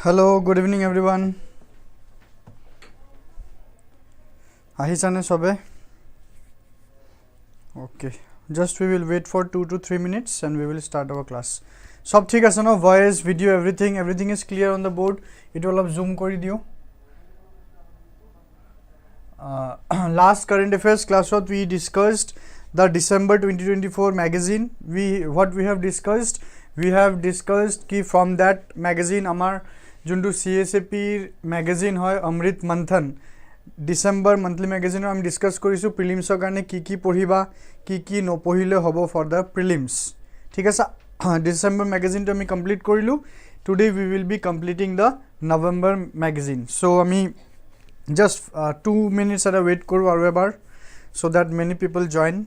Hello, good evening everyone. Ahisane sobe. Okay, just we will wait for 2 to 3 minutes and we will start our class. Sob thik ase no, voice, video, everything is clear on the board. It will zoom kori diyo. Last current affairs class we discussed the December 2024 magazine. What we have discussed ki from that magazine amar jundu CSAP magazine hoy Amrit Manthan December monthly magazine am discuss korisu prelims or karone ki poriba ki no pohile hobo for the prelims. Thik ase December magazine to ami complete korilu. Today we will be completing the November magazine. So ami just 2 minutes at a wait koru aru ebar so that many people join.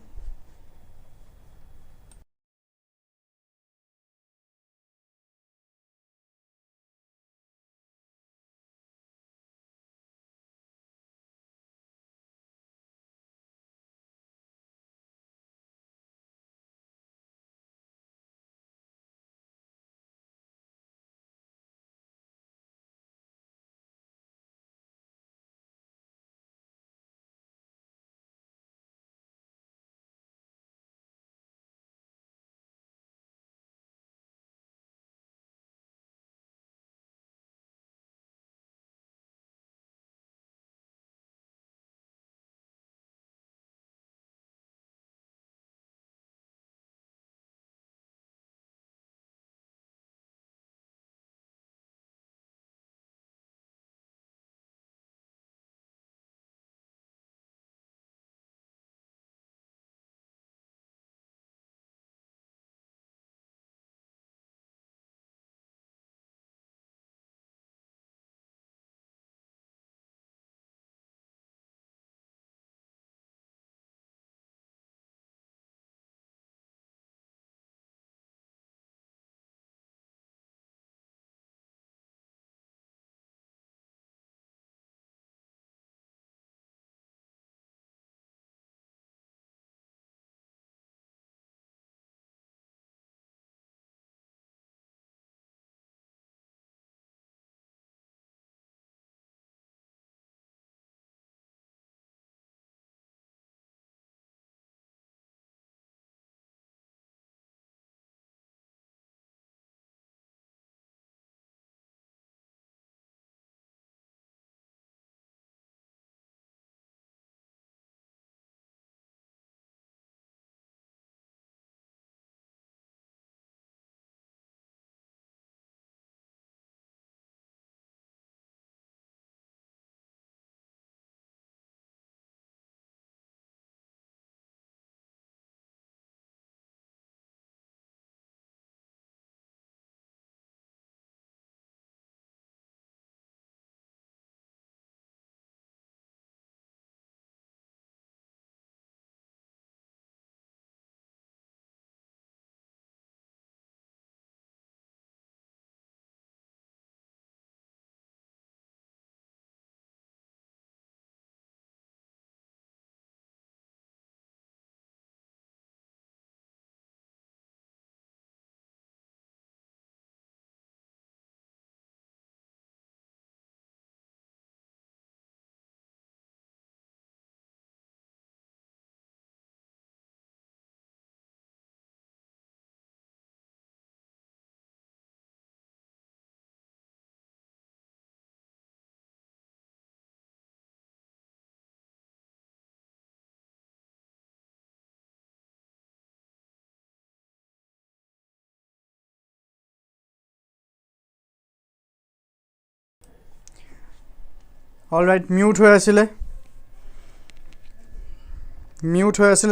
All right, mute hoy asile,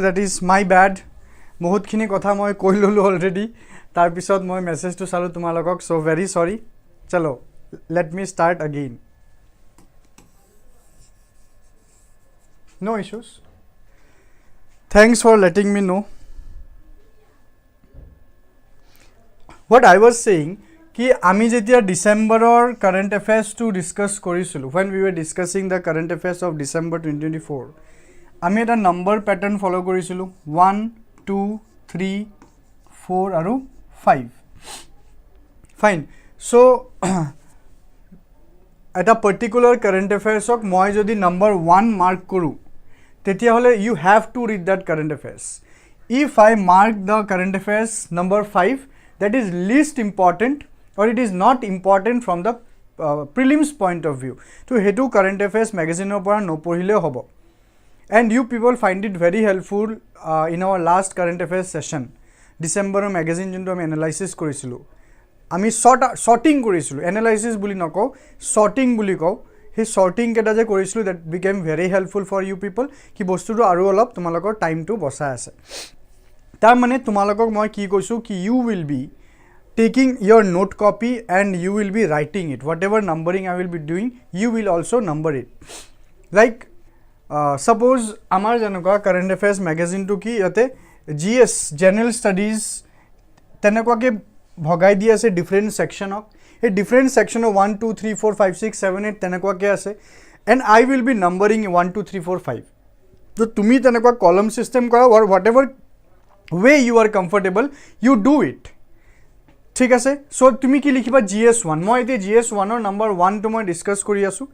that is my bad. Bahut khini kotha moi koi lolu already, tar pisot moi message to salu tumalokok, so very sorry. Chalo, let me start again. No issues. Thanks for letting me know. What I was saying कि आमी जेतिया डिसेम्बरर current affairs to discuss करिसिलु, when we were discussing the current affairs of December 2024, आमी एटा number pattern follow करिसिलु 1 2 3 4 आरु 5. Fine. So এটা particular current affairs ok moi jodi number 1 mark koru tetia hole you have to read that current affairs. If I mark the current affairs number 5 that is least important or it is not important from the prelims point of view to hetu current affairs magazine or pora no pohile hobo. And you people find it very helpful in our last current affairs session December magazine junto ami analysis korisilu আমি sorting কৰিছিলো analysis বুলি নকও sorting বুলি কও হে sorting কেটা যে কৰিছিলো that became very helpful for you people কি বস্তুটো আৰু অলপ তোমালোকৰ টাইমটো বচাই আছে তাৰ মানে তোমালোকক মই কি কৈছো কি you will be taking your note copy and you will be writing it whatever numbering I will be doing you will also number it like suppose আমাৰ Janka current affairs magazine to কি ইয়াতে GS general studies তেনেকুৱাকে ভগাই দি আছে different section of এই different section of 1 2 3 4 5 6 7 8 তেনেকুৱা কে আছে and I will be numbering 1 2 3 4 5 তো তুমি তেনেকুৱা কলম সিস্টেম কৰা or whatever way you are comfortable you do it ঠিক আছে সো তুমি কি লিখিবা GS1 মই এতে GS1 অর নাম্বার 1 তো মই ডিসকাস কৰি আছো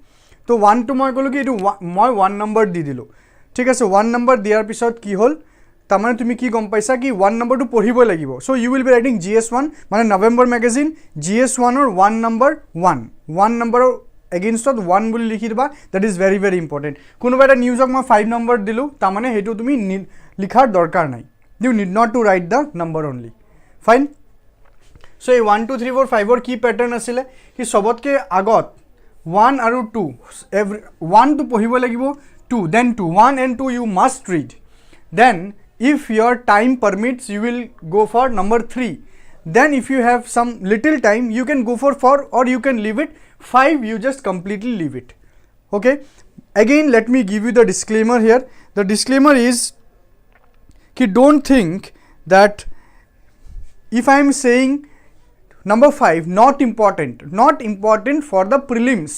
তো 1 তো মই কলো কি এটো মই 1 নাম্বার দি দিলো ঠিক আছে 1 নাম্বার দিয়াৰ পিছত কি হল তামানে তুমি কি গম পাইছা কি 1 নাম্বার টু পঢ়িব লাগিব so you will be writing GS1 মানে November magazine GS1 or 1 number 1 number against 1 বুলি লিখি দিবা that is very very important কোনোবা এটা নিউজক মই 5 নাম্বার দিলু তামানে হেতু তুমি লিখাৰ দৰকাৰ নাই you need not to write the number only fine so এই 1 2 3 4 5 or কি প্যাটার্ন আছিলে কি সবতকে আগত 1 আৰু 2 1 to পঢ়িব লাগিব 2 then 2 1 and 2 you must read then if your time permits you will go for number 3 then if you have some little time you can go for 4 or you can leave it 5 you just completely leave it okay again let me give you the disclaimer here the disclaimer is ki don't think that if I am saying number 5 not important for the prelims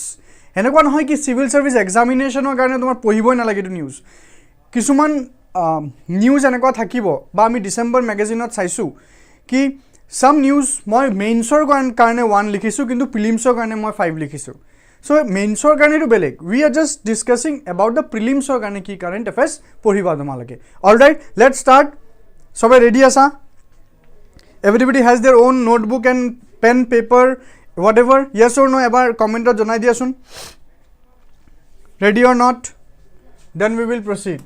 এনেকুৱা নহয় কি civil service examination ৰ কাৰণে তোমাৰ পঢ়িবই নালাগে এইটো news কিছুমান নিউজ এনেকুৱা থাকিব বা আমি ডিসেম্বৰ ম্যাগাজিনত চাইছো কি সাম নিউজ মই মেইনছৰ কাৰণে 1 লিখিছো কিন্তু প্ৰিলিমছৰ কাৰণে মই 5 লিখিছো সো মেইনছৰ কাৰণে তো বেলেগ we are just discussing about the প্ৰিলিমছৰ কাৰণে কি কারেন্ট অ্যাফেয়ার্স পঢ়িবা তোমালকে অলৰাইট লেটস স্টার্ট সবাই ৰেডি আছা everybody has their own notebook and pen paper whatever yes or no এবাৰ কমেন্টত জনাই দিয়াছোন ready or not then we will proceed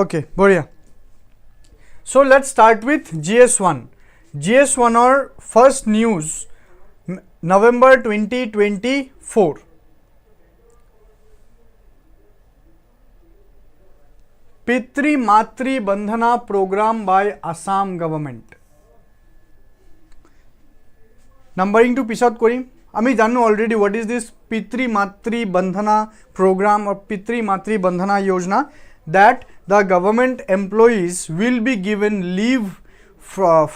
okay boria so let's start with GS1 or first news November 2024 Pitri Matri Vandana program by Assam government numbering to pisot korim ami janu already what is this Pitri Matri Vandana program or Pitri Matri Vandana yojana that the government employees will be given leave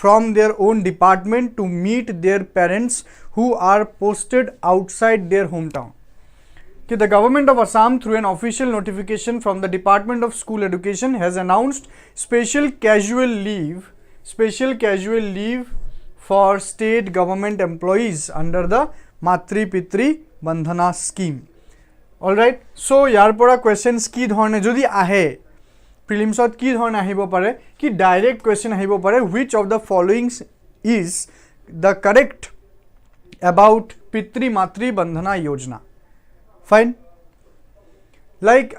from their own department to meet their parents who are posted outside their hometown. The government of Assam through an official notification from the Department of School Education has announced special casual leave for state government employees under the Matri Pitri Vandana scheme. Alright, so ইয়াৰ পৰা questions কি ধৰণে যদি আহে প্ৰিলিমছত কি ধৰণে আহিব পাৰে কি ডাইৰেক্ট question আহিব পাৰে which of the following is the correct about Pitri Matri Vandana yojana fine like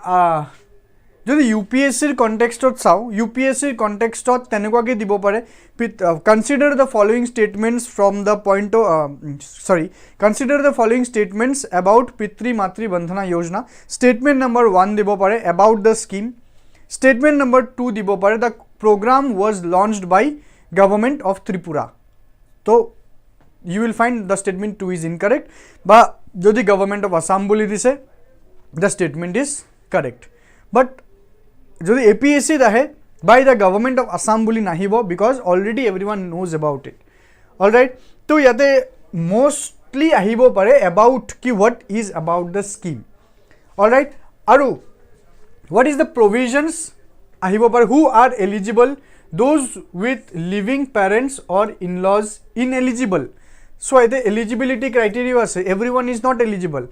যদি UPSC কনটেক্সটত চাও UPSC কনটেক্সটত তেনেকুৱাকে দিব পাৰে consider the following statements from the point of consider the following statements about Pitri Matri Vandana yojana statement number 1 দিব পাৰে about the scheme statement number 2 দিব পাৰে the program was launched by government of Tripura তো you will find the statement 2 is incorrect. But jodi government of Assam boli dise, the statement is correct. But jodi APSC rahe, by the government of Assam boli nahibo, because already everyone knows about it. Alright, so yate mostly ahibo pare about ki what is about the scheme. Alright, aru what is the provisions ahibo pare, who are eligible, those with living parents or in-laws ineligible. So the eligibility criteria ase, everyone is not eligible.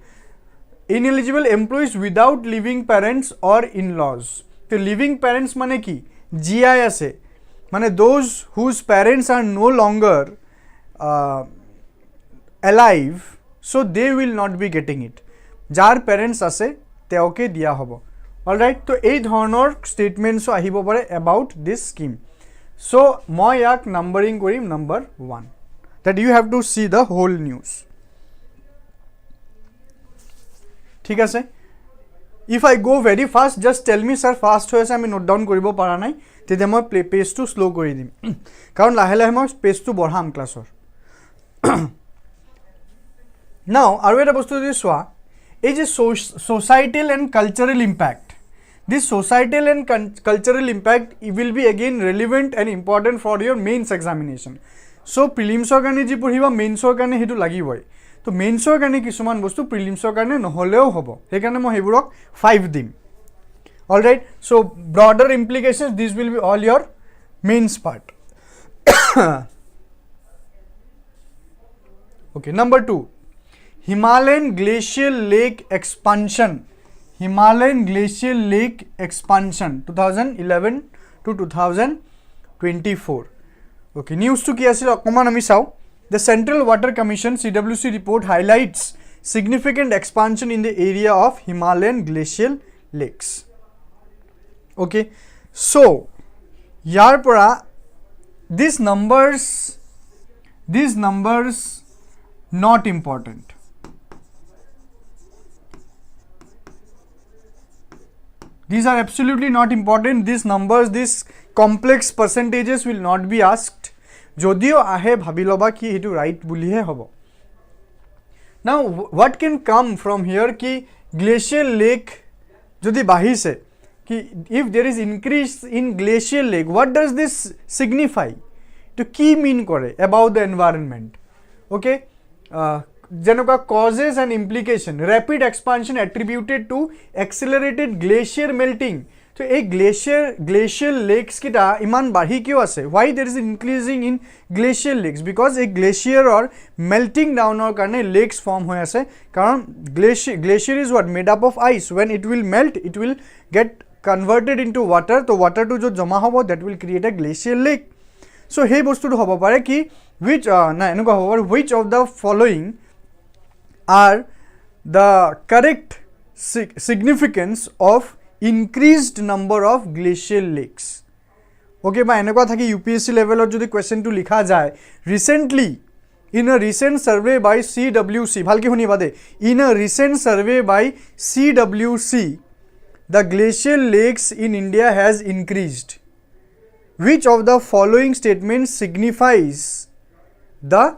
Ineligible employees without living parents or in-laws. So living parents mane ki GI ase, mane those whose parents are no longer alive, so they will not be getting it. Jar parents ase teoke dia hobo. Alright, so ei dhonor statements ahibo pare about this scheme. So moi yak numbering korim number 1, that you have to see the whole news. ঠিক আছে, if I go very fast, just tell me sir fast hoye ase ami note down koribo para nai, tete moi page to slow kori dim, karon lahe lahe moi page to borham classor. Now aru eta bostu jodi soa, ei je societal and cultural impact, this societal and cultural impact will be again relevant and important for your mains examination. So prelims or karone ji poriba mains or karone hetu lagiboi. To mains or karone kisuman bostu prelims or karone noholeo hobo, hekarone moi heburok 5 dim. Alright, so broader implications, this will be all your mains part. Okay, number 2, Himalayan glacial lake expansion. Himalayan glacial lake expansion 2011 to 2024. Okay, news to ki asil okoman ami sao. The Central Water Commission CWC report highlights significant expansion in the area of Himalayan glacial lakes. Okay, so yar pora these numbers not important. These are absolutely not important. These numbers, these complex percentages will not be asked. Jodio ahe bhabiloba ki etu right bulihe hobo. Now what can come from here ki glacial lake jodi bahise, ki if there is increase in glacial lake, what does this signify? To ki mean kore about the environment. Okay, Janoka causes and implication, rapid expansion attributed to accelerated glacier melting. So a glacial lakes kita iman bahi kyo ase, why there is increasing in glacial lakes, because a glacier or melting down or karone lakes form hoy ase, karon glacier is what, made up of ice. When it will melt, it will get converted into water, to water to jo jama hobo, that will create a glacial lake. So hey bostu to hobo pare ki which which of the following are the correct significance of increased number of glacial lakes. Okay, ba enekwa thaki UPSC level or jodi question to likha jay, recently in a recent survey by CWC, bhalke huni bade, in a recent survey by CWC, the glacial lakes in India has increased. Which of the following statements signifies the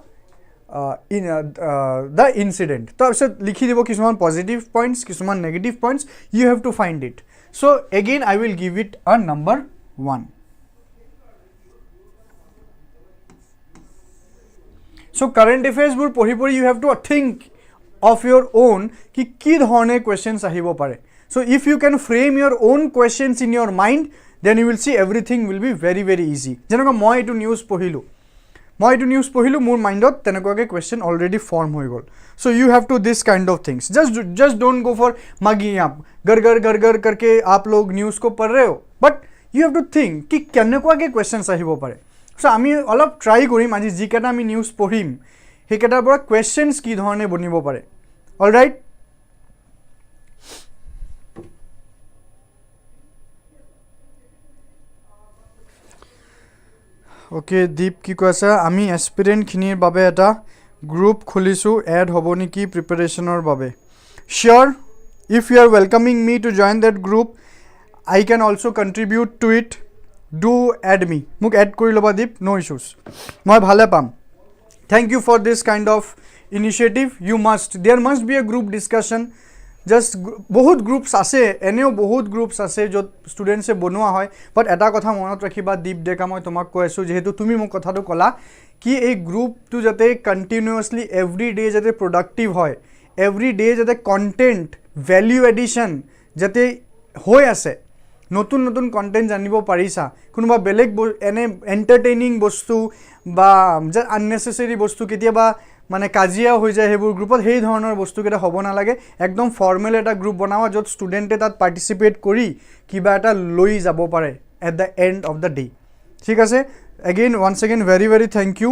incident? So likhi dibo kisuman positive points, kisuman negative points, you have to find it. So again I will give it a number 1. So current affairs bur pori you have to think of your own ki dhorone questions ahibo pare. So if you can frame your own questions in your mind, then you will see everything will be very very easy. Janoka moi etu news pohilu, মোৰ মাইণ্ডত তেনেকুৱাকে question already form হৈ গ'ল. So you have to this kind of things. Just don't go for magi up. Gar करके आप लोग news को पढ़ रहे हो. But you have to think कि কেনেকুৱাকে questions আহিব পাৰে. So আমি অলপ try কৰিম আজি যিকেটা আমি news পঢ়িম হেকেটাৰ পৰা questions কি ধৰণে বনিব পাৰে. All right? Okay, Deep ki koisa ami aspirant khinir babe eta group kholisu, add hobo niki preparation or babe. Sure, if you are welcoming me to join that group, I can also contribute to it. Do add me. Muk add kori loba Deep, no issues. Moi bhale pam. Thank you for this kind of initiative. There must be a group discussion. Just বহুত groups আছে, এনেও বহুত groups আছে য'ত ষ্টুডেণ্টছে বনোৱা হয়, but এটা কথা মনত ৰাখিবা দীপ ডেকা, মই তোমাক কৈ আছোঁ যিহেতু তুমি মোক কথাটো ক'লা কি এই গ্ৰুপটো যাতে কণ্টিনিউৱাছলি এভৰি ডে যাতে প্ৰডাক্টিভ হয়, এভৰি ডে যাতে কণ্টেণ্ট ভেলিউ এডিশ্যন যাতে হৈ আছে, নতুন নতুন কণ্টেণ্ট জানিব পাৰিছা, কোনোবা বেলেগ এনে এণ্টাৰটেইনিং বস্তু বা আননেচেচেৰী বস্তু কেতিয়াবা মানে কাজিয়া হৈ যায় সেইবোৰ গ্ৰুপত, সেই ধৰণৰ বস্তুকেইটা হ'ব নালাগে। একদম ফৰ্মেল এটা গ্ৰুপ বনাবা য'ত ষ্টুডেণ্টে তাত পাৰ্টিচিপেট কৰি কিবা এটা লৈ যাব পাৰে at the end of the day. ঠিক আছে, again once again very very thank you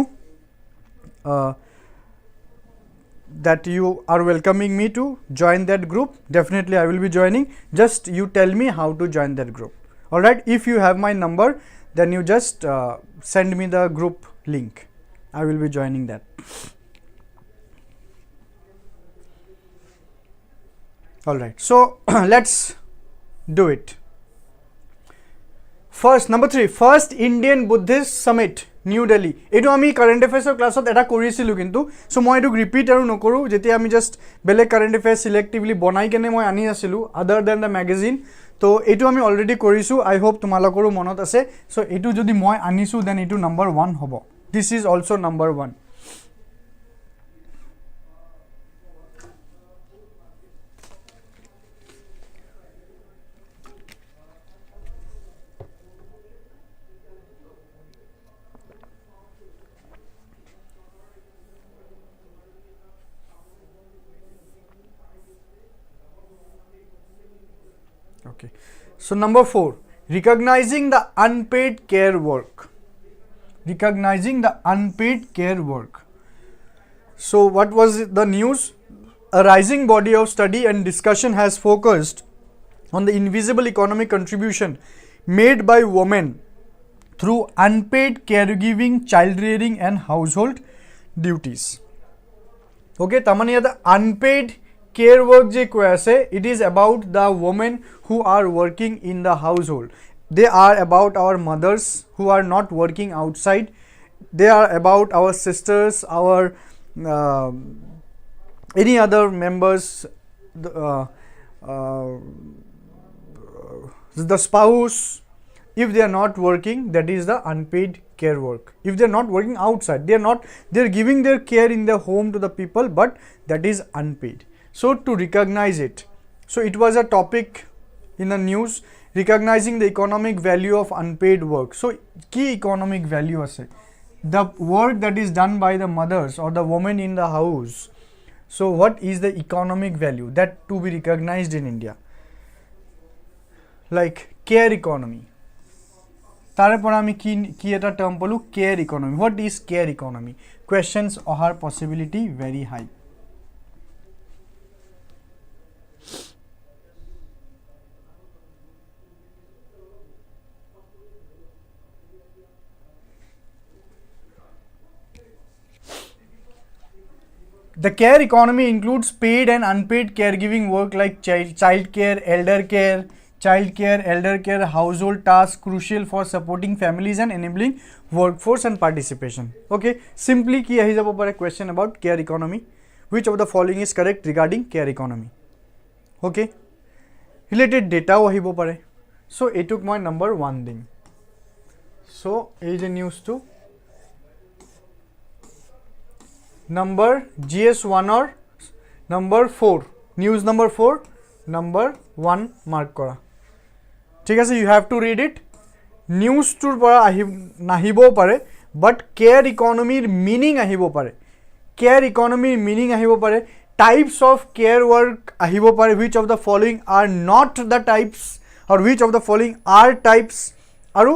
that you are welcoming me to join that group. Definitely I will be joining. Just you tell me how to join that group. All right, if you have my number, then you just send me the group link. I will be joining that. All right, so let's do it. First, number 3, first Indian Buddhist Summit, New Delhi. এইটো আমি current এফেয়াৰ্ছৰ ক্লাছত এটা কৰিছিলোঁ কিন্তু, চ' মই এইটোক repeat আৰু নকৰোঁ, যেতিয়া আমি জাষ্ট বেলেগ কাৰেণ্ট এফেয়াৰ্ছ চিলেক্টিভলি বনাই কেনে মই আনি আছিলোঁ আদাৰ দেন দ্য মেগাজিন, তো এইটো আমি অলৰেডি কৰিছোঁ। আই হোপ তোমালোকৰো মনত আছে। চ' এইটো যদি মই আনিছোঁ দেন এইটো নম্বৰ 1 হ'ব। This is also' number 1. Okay, so number 4, recognizing the unpaid care work. Recognizing the unpaid care work. So what was the news? A rising body of study and discussion has focused on the invisible economic contribution made by women through unpaid caregiving, child rearing and household duties. Okay, tamani the unpaid care work je koi ase, it is about the women who are working in the household. They are about our mothers who are not working outside. They are about our sisters, our any other members, the spouse. If they are not working, that is the unpaid care work. If they are not working outside, they are giving their care in their home to the people, but that is unpaid. So to recognize it, so it was a topic in the news, recognizing the economic value of unpaid work. So key economic value ase, the work that is done by the mothers or the women in the house. So what is the economic value that to be recognized in India? Like care economy. Tare pora ami ki eta term polu, care economy. What is care economy? Questions ohar possibility very high. The care economy includes paid and unpaid caregiving work like child care, elder care, household tasks crucial for supporting families and enabling workforce and participation. Okay, simply ki ahi jabo pare question about care economy. Which of the following is correct regarding care economy? Okay, related data ahibo pare. So it took my number 1 thing. So ei je news to number GS1 or number 4, news number 4, number 1 mark kora. ঠিক আছে, you have to read it. News tur pora nahibo pare, but care economy meaning ahibo pare. Care economy meaning ahibo pare. Types of care work ahibo pare. Which of the following are not the types, or which of the following are types? Aru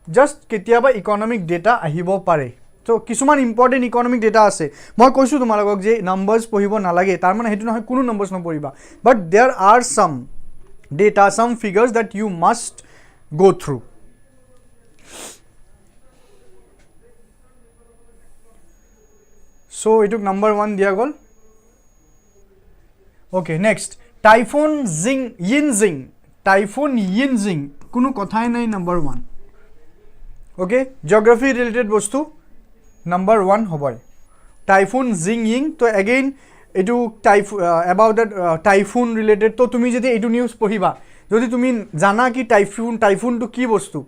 just ketiaba economic data ahibo pare. So কিছুমান important economic data আছে, মই কৈছোঁ তোমালোকক যে numbers পঢ়িব নালাগে, তাৰ মানে সেইটো নহয় কোনো নাম্বাৰ্ছ নপঢ়িবা, but there are some data, some figures that you must go through. So' এইটোক নাম্বাৰ 1 দিয়া গ'ল। অ'কে, নেক্সট টাইফুন ইনজিং, কোনো কথাই নাই নাম্বাৰ 1। অ'কে, জিঅ'গ্ৰাফি ৰিলেটেড বস্তু নাম্বাৰ 1 হ'বই। টাইফুন জিং ইং তো এগেইন এইটো এবাউট দ্যাট টাইফুন ৰিলেটেড তো তুমি যদি এইটো নিউজ পঢ়িবা যদি তুমি জানা কি টাইফুনটো কি বস্তু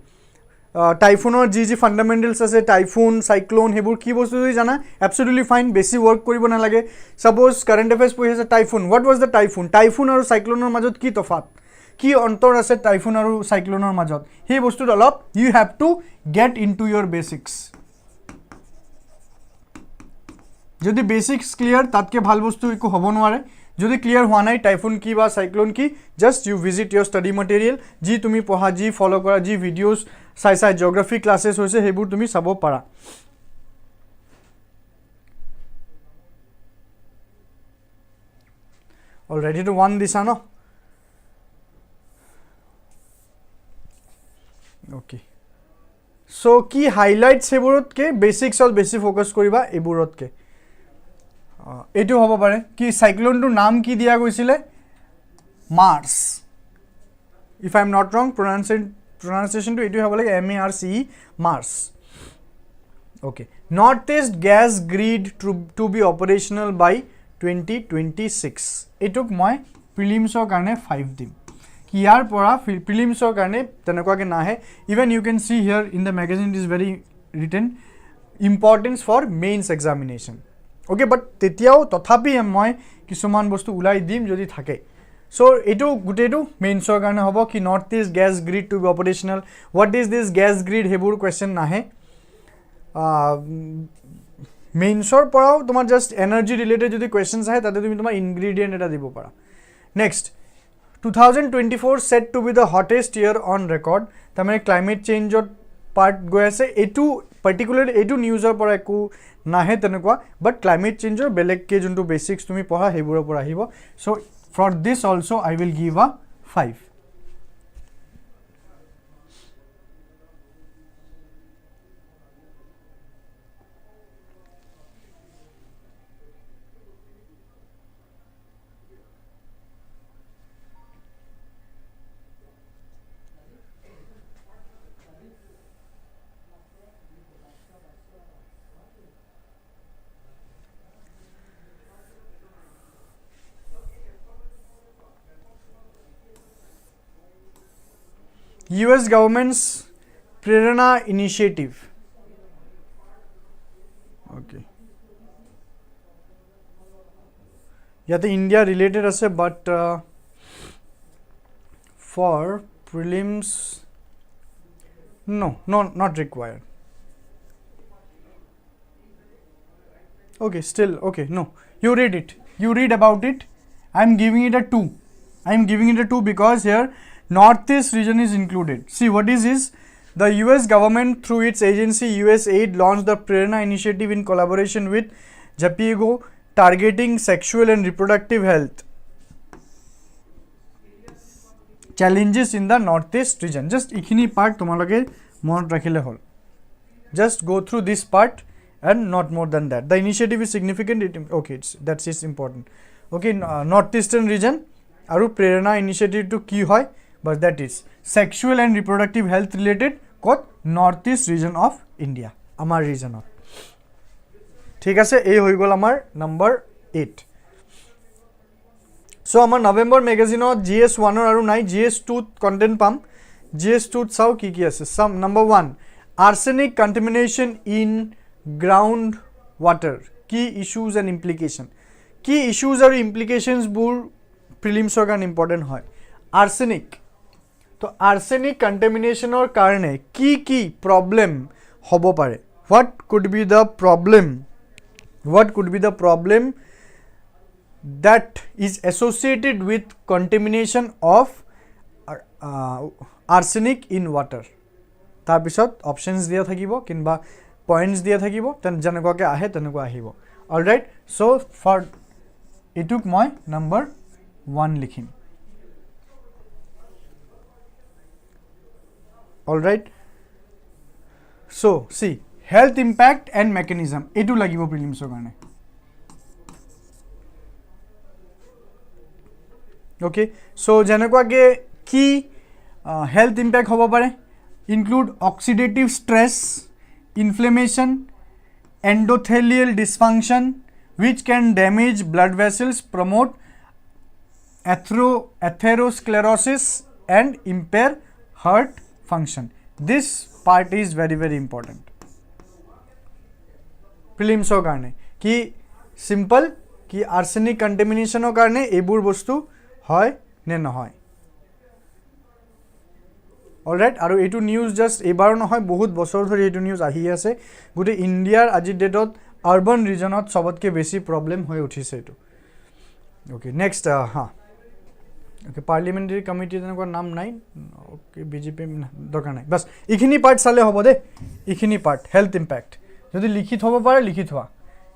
টাইফুনৰ যি ফাণ্ডামেণ্টেলছ আছে টাইফুন চাইক্লোন সেইবোৰ কি বস্তু যদি জানা এবছলিউটলি ফাইন বেছি ৱৰ্ক কৰিব নালাগে সাপোজ কাৰেণ্ট এফেয়াৰ্ছ পঢ়ি আছে typhoon what was the typhoon আৰু চাইক্লোনৰ মাজত কি তফাত কি অন্তৰ আছে টাইফুন আৰু চাইক্লোনৰ মাজত সেই বস্তুটো অলপ you have to get into your basics যদি বেসিক্স ক্লিয়াৰ তাতকে ভাল বস্তু একো হ'ব নোৱাৰে যদি ক্লিয়াৰ হোৱা নাই টাইফুন কি বা সাইক্লোন কি just you visit your study material যি তুমি পঢ়া যি ফলো কৰা যি ভিডিঅ'ছ চাই জিঅ'গ্ৰাফি ক্লাছেছ হৈছে সেইবোৰ তুমি চাব পাৰা অলৰেডি তো 1 দিছা ন ওকে সো কি হাইলাইটস সেইবোৰতকে বেসিক্সত বেছি ফোকাস কৰিবা এইবোৰতকে এইটো হ'ব পাৰে কি সাইক্লোনটোৰ নাম কি দিয়া গৈছিলে March if I am not ৰং pronunciation to এইটো হ'ব লাগে MARCE March okay northeast gas grid to be operational by 2026 এটুক মই প্ৰিলিমছৰ কাৰণে 5 দিম কি ইয়াৰ পৰা প্ৰিলিমছৰ কাৰণে তেনেকুৱাকে নাহে even you can see here in the magazine it is very written importance for mains examination okay but তেতিয়াও তথাপি মই কিছুমান বস্তু উলাই দিম যদি থাকে so etu gutetu mainsor karone hobo ki northeast gas grid to be operational what is this gas grid hebur question nahe mainsor porao tomar just energy related jodi questions ahe tate tumi tomar ingredient eta dibo para next 2024 set to be the hottest year on record tamare climate change part go ase etu particularly etu news or pora eku nahe tenekwa but climate change or belek ke juntu basics tumi poha hebur pora ahibo so for this also I will give a 5 US government's PRERANA initiative okay yeah the India related ase but for prelims no not required okay still okay no you read about it I'm giving it a 2 because here Northeast region is included. See what is the US government through its agency USAID launched the PRERANA initiative in collaboration with Csap Ias targeting sexual and reproductive health challenges in the Northeast region. Just ikhini part tomaloge mon rakhile hol. Just go through this part and not more than that. The initiative is significant. Okay, that's important. Okay, Northeastern region aru PRERANA initiative to ki hoy but that is sexual and reproductive health related kot northeast region of India amar region of ঠিক আছে এই হৈ গল আমাৰ number 8 so আমাৰ November magazine GS1 আৰু নাই GS2 content পাম GS2 চাও কি কি আছে some number 1 arsenic contamination in ground water key issues and implication key issues আৰু implications বুৰ prelims ৰ কাৰণে important হয় arsenic তো arsenic contamination or karne ki problem hobo pare what could be the problem that is associated with contamination of arsenic in water tar pisot options dia thakibo kinba points dia thakibo ten janekwa ke ahe tenekwa ahibo all right so for etuk moi number 1 likhim all right so see health impact and mechanism etu lagibo prelims or karone okay so janekwa ke ki health impact hobo pare include oxidative stress inflammation endothelial dysfunction which can damage blood vessels, promote atherosclerosis and impair heart function. This part is very important. Prelims or karne ki simple ki arsenic contamination or karne ebur bostu hoy ne nohoy. Alright আৰু এইটো news just এবাৰ নহয় বহুত বছৰ ধৰি এইটো news আহি আছে গোটে ইণ্ডিয়াৰ আজি ডেটত আৰবান ৰিজনত সবতকে বেছি প্ৰবলেম হৈ উঠিছে এইটো ওকে নেক্সট হা ওকে পাৰ্লিমেণ্টাৰী কমিটি তেনেকুৱা নাম নাই ওকে বিজেপি দৰকাৰ নাই বাস ইখিনি পাৰ্ট চালে হ'ব দে ইখিনি পাৰ্ট হেলথ ইম্প্যাক্ট যদি লিখি থব পাৰে লিখি থোৱা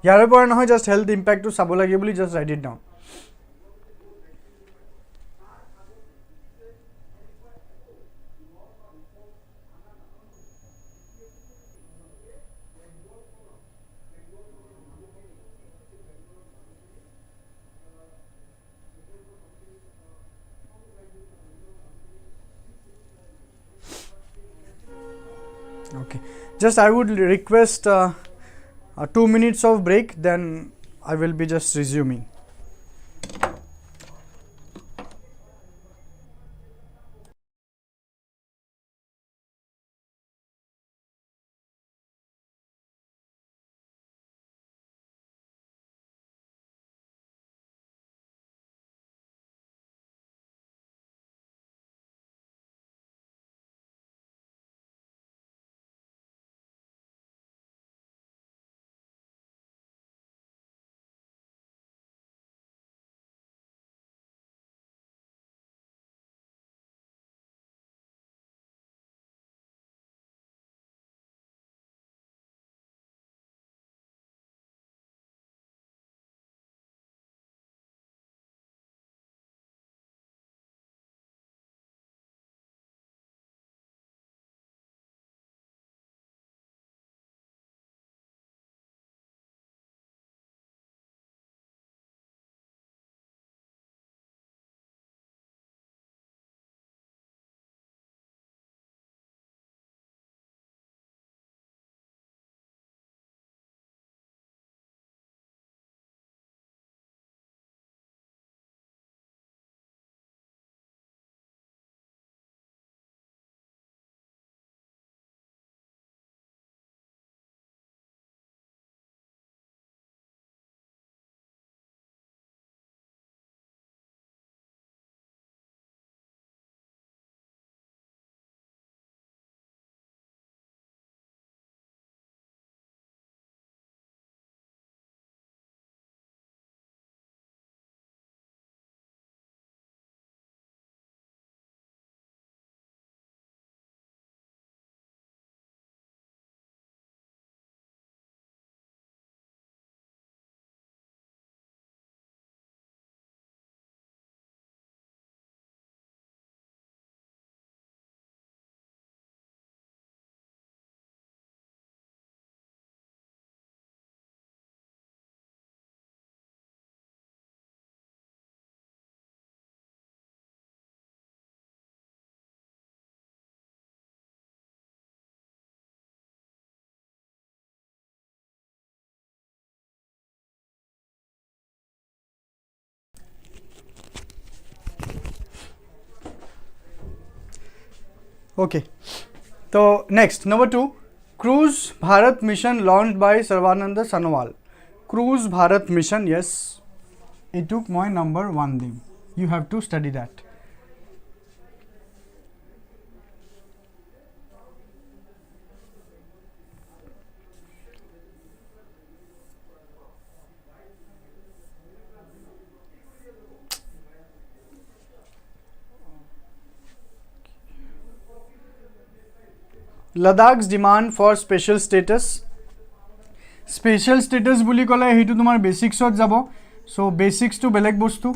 ইয়াৰ পৰা নহয় জাষ্ট হেলথ ইম্প্যাক্টটো চাব লাগে বুলি just write it down Okay, just I would request 2 minutes of break, then I will be just resuming. Okay, so next number 2 Cruise Bharat mission launched by Sarvananda Sonowal. Cruise Bharat mission, yes, it took my number 1 dim. You have to study that. Ladakh's demand for special status. Special status বুলি ক'লে হেইটো তোমাৰ বেসিক্সত যাব so basics two বেলেগ বস্তু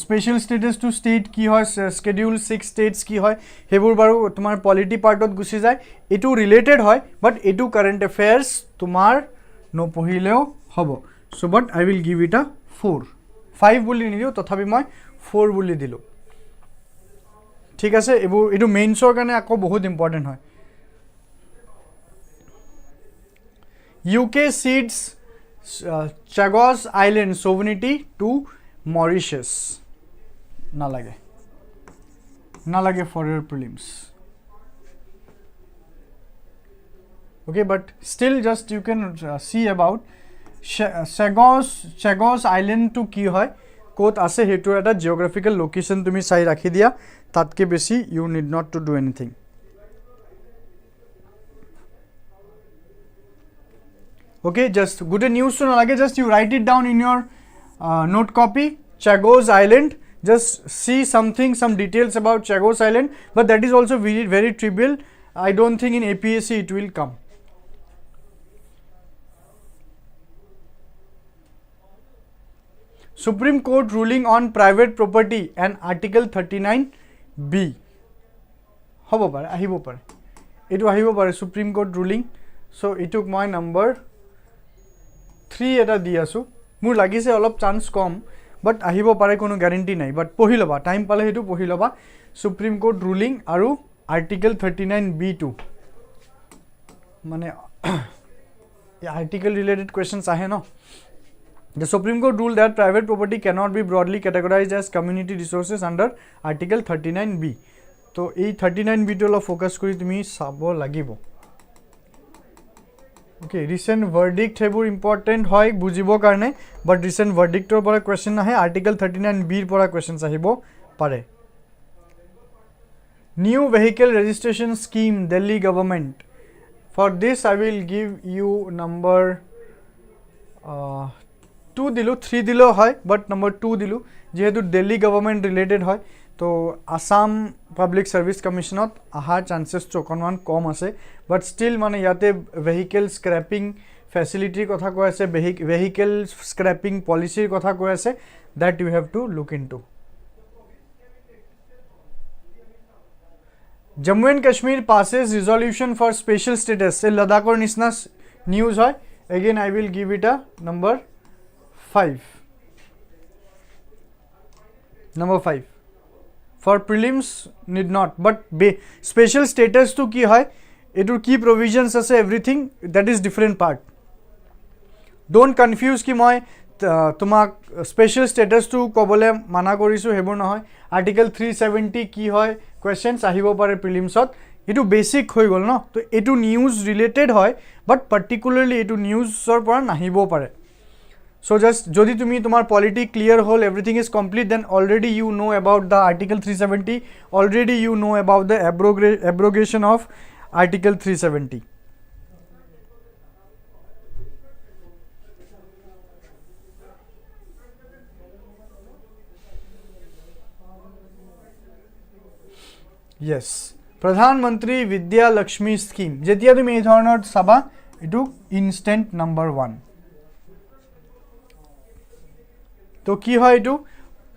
special status two state কি হয় schedule 6 states কি হয় হেবোৰ বাৰু তোমাৰ পলিটি পাৰ্টত গুছি যায় এটো ৰিলেটেড হয় বাট এটো কারেন্ট অ্যাফেয়ার্স তোমাৰ নপঢ়িলেও হ'ব so but I will give it a 4 5 বুলি নিদিও তথাপি মই 4 বুলি দিলো ঠিক আছে এটো মেইনছৰ কাৰণে আকৌ বহুত ইম্পৰ্টেন্ট হয় UK cedes Chagos Island sovereignty to Mauritius. Nalage for your prelims. Okay, but still just you can see about Chagos Island to ki hoy kot ase hetu eta geographical location tumi sai rakhi dia tatke beshi you need not to do anything. Okay, just good news to nalage, just you write it down in your note copy. Chagos Island, just see something, some details about Chagos Island, but that is also very, very trivial. I don't think in APSC it will come. Supreme Court ruling on private property and Article 39B. Hobo pare, ahibo pare. Etu ahibo pare Supreme Court ruling. So it took my number 3 eta di asu. Mur lagise olop chance kom, but ahibo pare kono guarantee nai. But pohi loba, time pale hetu pohi loba. Supreme Court ruling aru Article 39B2. Mane article related questions ahe no. The Supreme Court ruled that private property cannot be broadly categorized as community resources under Article 39B. So, ei 39B to focus kori tumi sabo lagibo. Okay, recent verdict hebur important hoy bujibo karne, but recent verdict or pora question nahe, Article 39B pora questions ahibo pare. New vehicle registration scheme, Delhi government. For this I will give you number 2 dilu, 3 dilu hoy, but number 2 dilu jehetu Delhi government related hoy, to Assam Public Service Commission ot aha chances to konwan kom ase, but still mane yate vehicle scrapping facility kotha koi ase, vehicle scrapping policy kotha koi ase, that you have to look into. Jammu and Kashmir passes resolution for special status. Se Ladakh or Nisna news hoy, again I will give it a number 5. Number 5. For prelims need not, but special status to ki hoy, it will key provisions as everything, that is different part. Don't confuse ki moi tumak special status to kobole mana korisu hebur nohoy. Article 370 ki hoy questions ahibo pare prelims ot, etu basic hoy gol no, to etu news related hoy, but particularly etu news or pora nahibo pare. So just jodi tumi tomar polity clear hole, everything is complete, then already you know about the Article 370, already you know about the abrogation of Article 370. Yes, Pradhan Mantri Vidyalaxmi scheme. Jetia tumi ei dhoroner saba, etu instant number 1. To ki hoy etu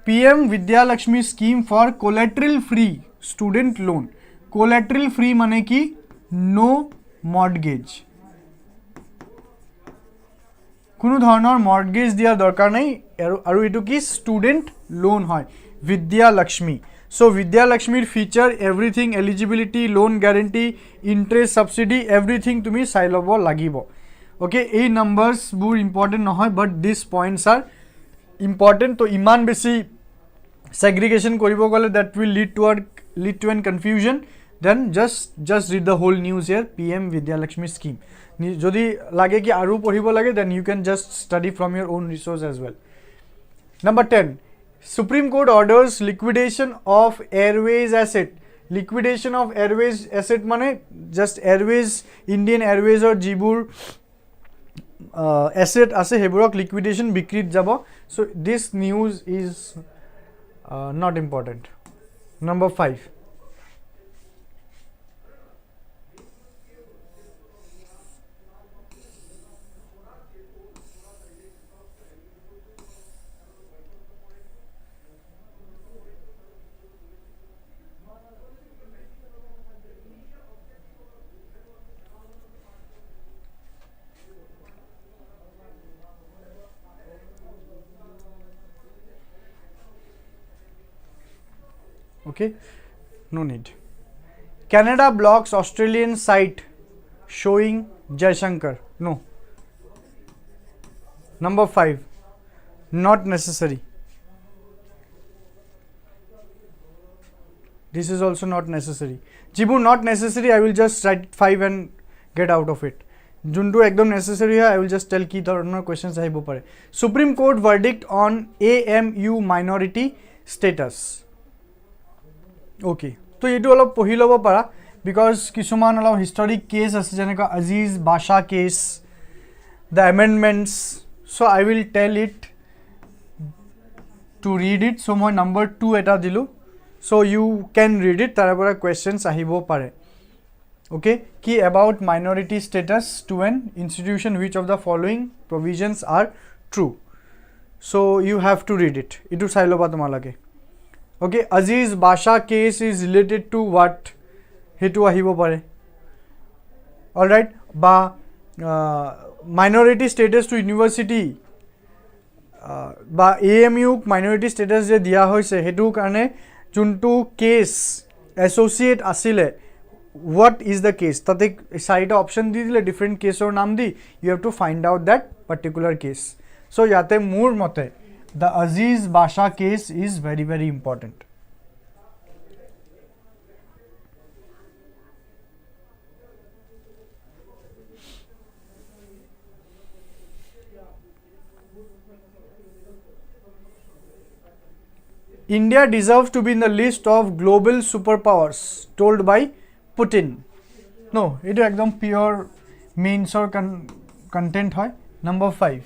PM-Vidyalaxmi scheme for collateral free student loan. Collateral free mane ki no mortgage. Kuno dhoroner mortgage diar dorkar nai, aru etu ki student loan hoy. Vidyalaxmi. So Vidyalaxmi feature everything, eligibility, loan guarantee, interest subsidy, everything tumi sai lobo lagibo. Okay, ei numbers bur important nohoy, but these points are important. To iman besi segregation koribo gole, that will lead to an confusion. Then just read the whole news here. PM-Vidyalaxmi scheme. Jodi lage ki aru poribo lage, then you can just study from your own resource as well. Number 10. Supreme Court orders liquidation of airways asset. Liquidation of airways asset mane just airways, Indian Airways or Jibur asset ase heburok liquidation bikrit jabo. So this news is not important. Number 5. Okay, no need. Canada blocks Australian site showing Jaishankar. No, Number 5, not necessary. This is also not necessary. Jibu not necessary, I will just write 5 and get out of it. Juntu ekdom necessary hai, I will just tell ki dhoroner questions ahibo pare. Supreme Court verdict on AMU minority status. Okay. So etu olop pohi lobo para because kisuman olop historic case ase jeneka Aziz Basha case, the amendments. So I will tell it to read it. So my number 2 eta dilu. So you can read it. Tarapora questions ahibo pare. Okay, key about minority status to an institution. Which of the following provisions are true? So you have to read it. Itu sailo ba tomalage. Okay, Aziz Basha case is related to what? Hetu ahibo pare. All right, ba minority status to university. Ba AMU minority status je diya hoise hetu karone juntu case associate asile. What is the case? Tate side option di dile different case or naam di. You have to find out that particular case. So yate moor mote the Aziz Basha case is very very important. India deserves to be in the list of global superpowers told by Putin. No, it is ekdom pure means or content hoy. Number 5.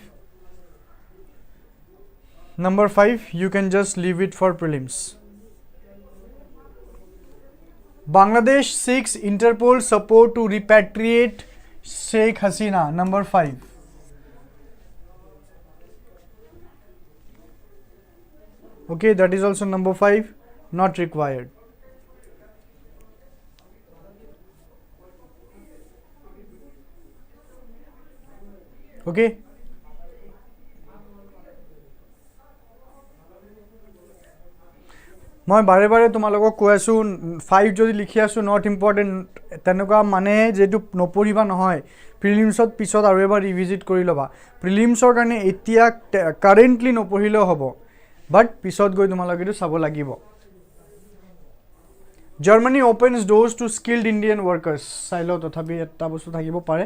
Number 5, you can just leave it for prelims. Bangladesh seeks Interpol support to repatriate Sheikh Hasina. Number 5. Okay, that is also number 5, not required. Okay. মই বাৰে বাৰে তোমালোকক কৈ আছো 5 যদি লিখি আছো not important তেনেকুৱা মানে যেটো নপঢ়িবা নহয় প্ৰিলিমছত পিছত আৰু এবাৰ ৰিভিজিট কৰি লবা প্ৰিলিমছৰ কাৰণে এতিয়া কারেন্টলি নপঢ়িলেও হ'ব বাট পিছত গৈ তোমালোকে এটো চাব লাগিব Germany opens doors to skilled Indian workers চাইলো তথাপি এটা বস্তু থাকিব পাৰে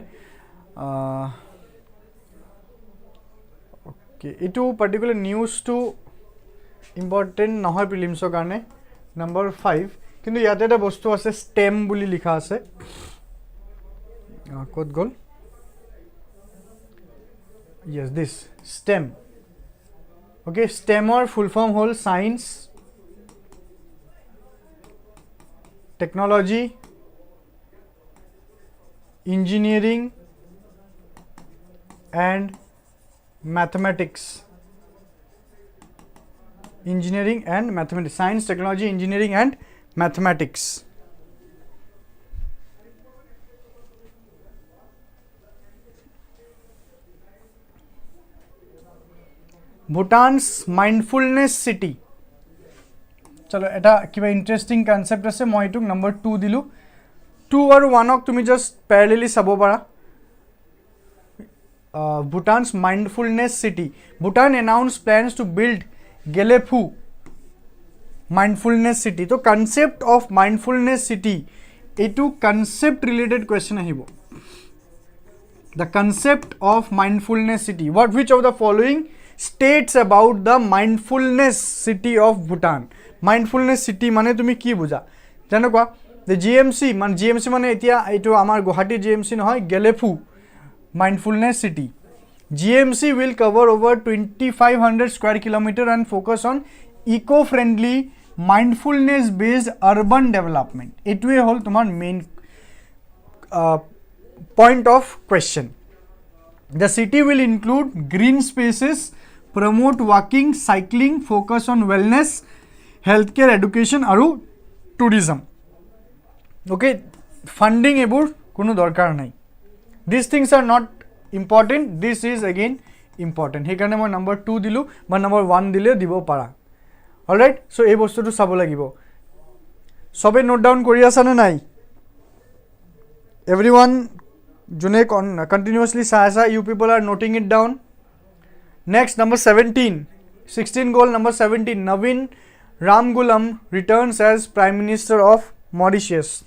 ওকে এটো পার্টিকুলার নিউজ টু important নহয় প্ৰিলিমছৰ কাৰণে নম্বৰ 5 কিন্তু ইয়াতে এটা বস্তু আছে স্টেম বুলি লিখা আছে কোড গল yes this stem okay stem or full form whole science technology engineering and mathematics engineering and mathematics science technology engineering and mathematics Bhutan's mindfulness city chalo eta kiba interesting concept ase moi tuk number 2 dilu 2 aru 1 ok tumi just parallelly sabo para Bhutan's mindfulness city Bhutan announced plans to build Gelefu mindfulness city to concept of mindfulness city etu concept related question ahibo the concept of mindfulness city which of the following states about the mindfulness city of Bhutan mindfulness city mane tumi ki buja jano kwa the GMC mane etia etu amar Guwahati GMC nohoy Gelefu mindfulness city GMC will cover over 2500 square kilometer and focus on eco-friendly mindfulness based urban development etue hol tomar main point of question the city will include green spaces promote walking cycling focus on wellness healthcare education aru tourism okay funding ebur kono dorkar nai these things are not important this is again important he karone moi number 2 dilu ba number 1 dile dibo para all right so ei bostu tu sabo lagibo sobe note down kori asa na nai everyone june continuously sa you people are noting it down Next, number 17. 16 goal, number 17. Navin Ramgoolam returns as Prime Minister of Mauritius.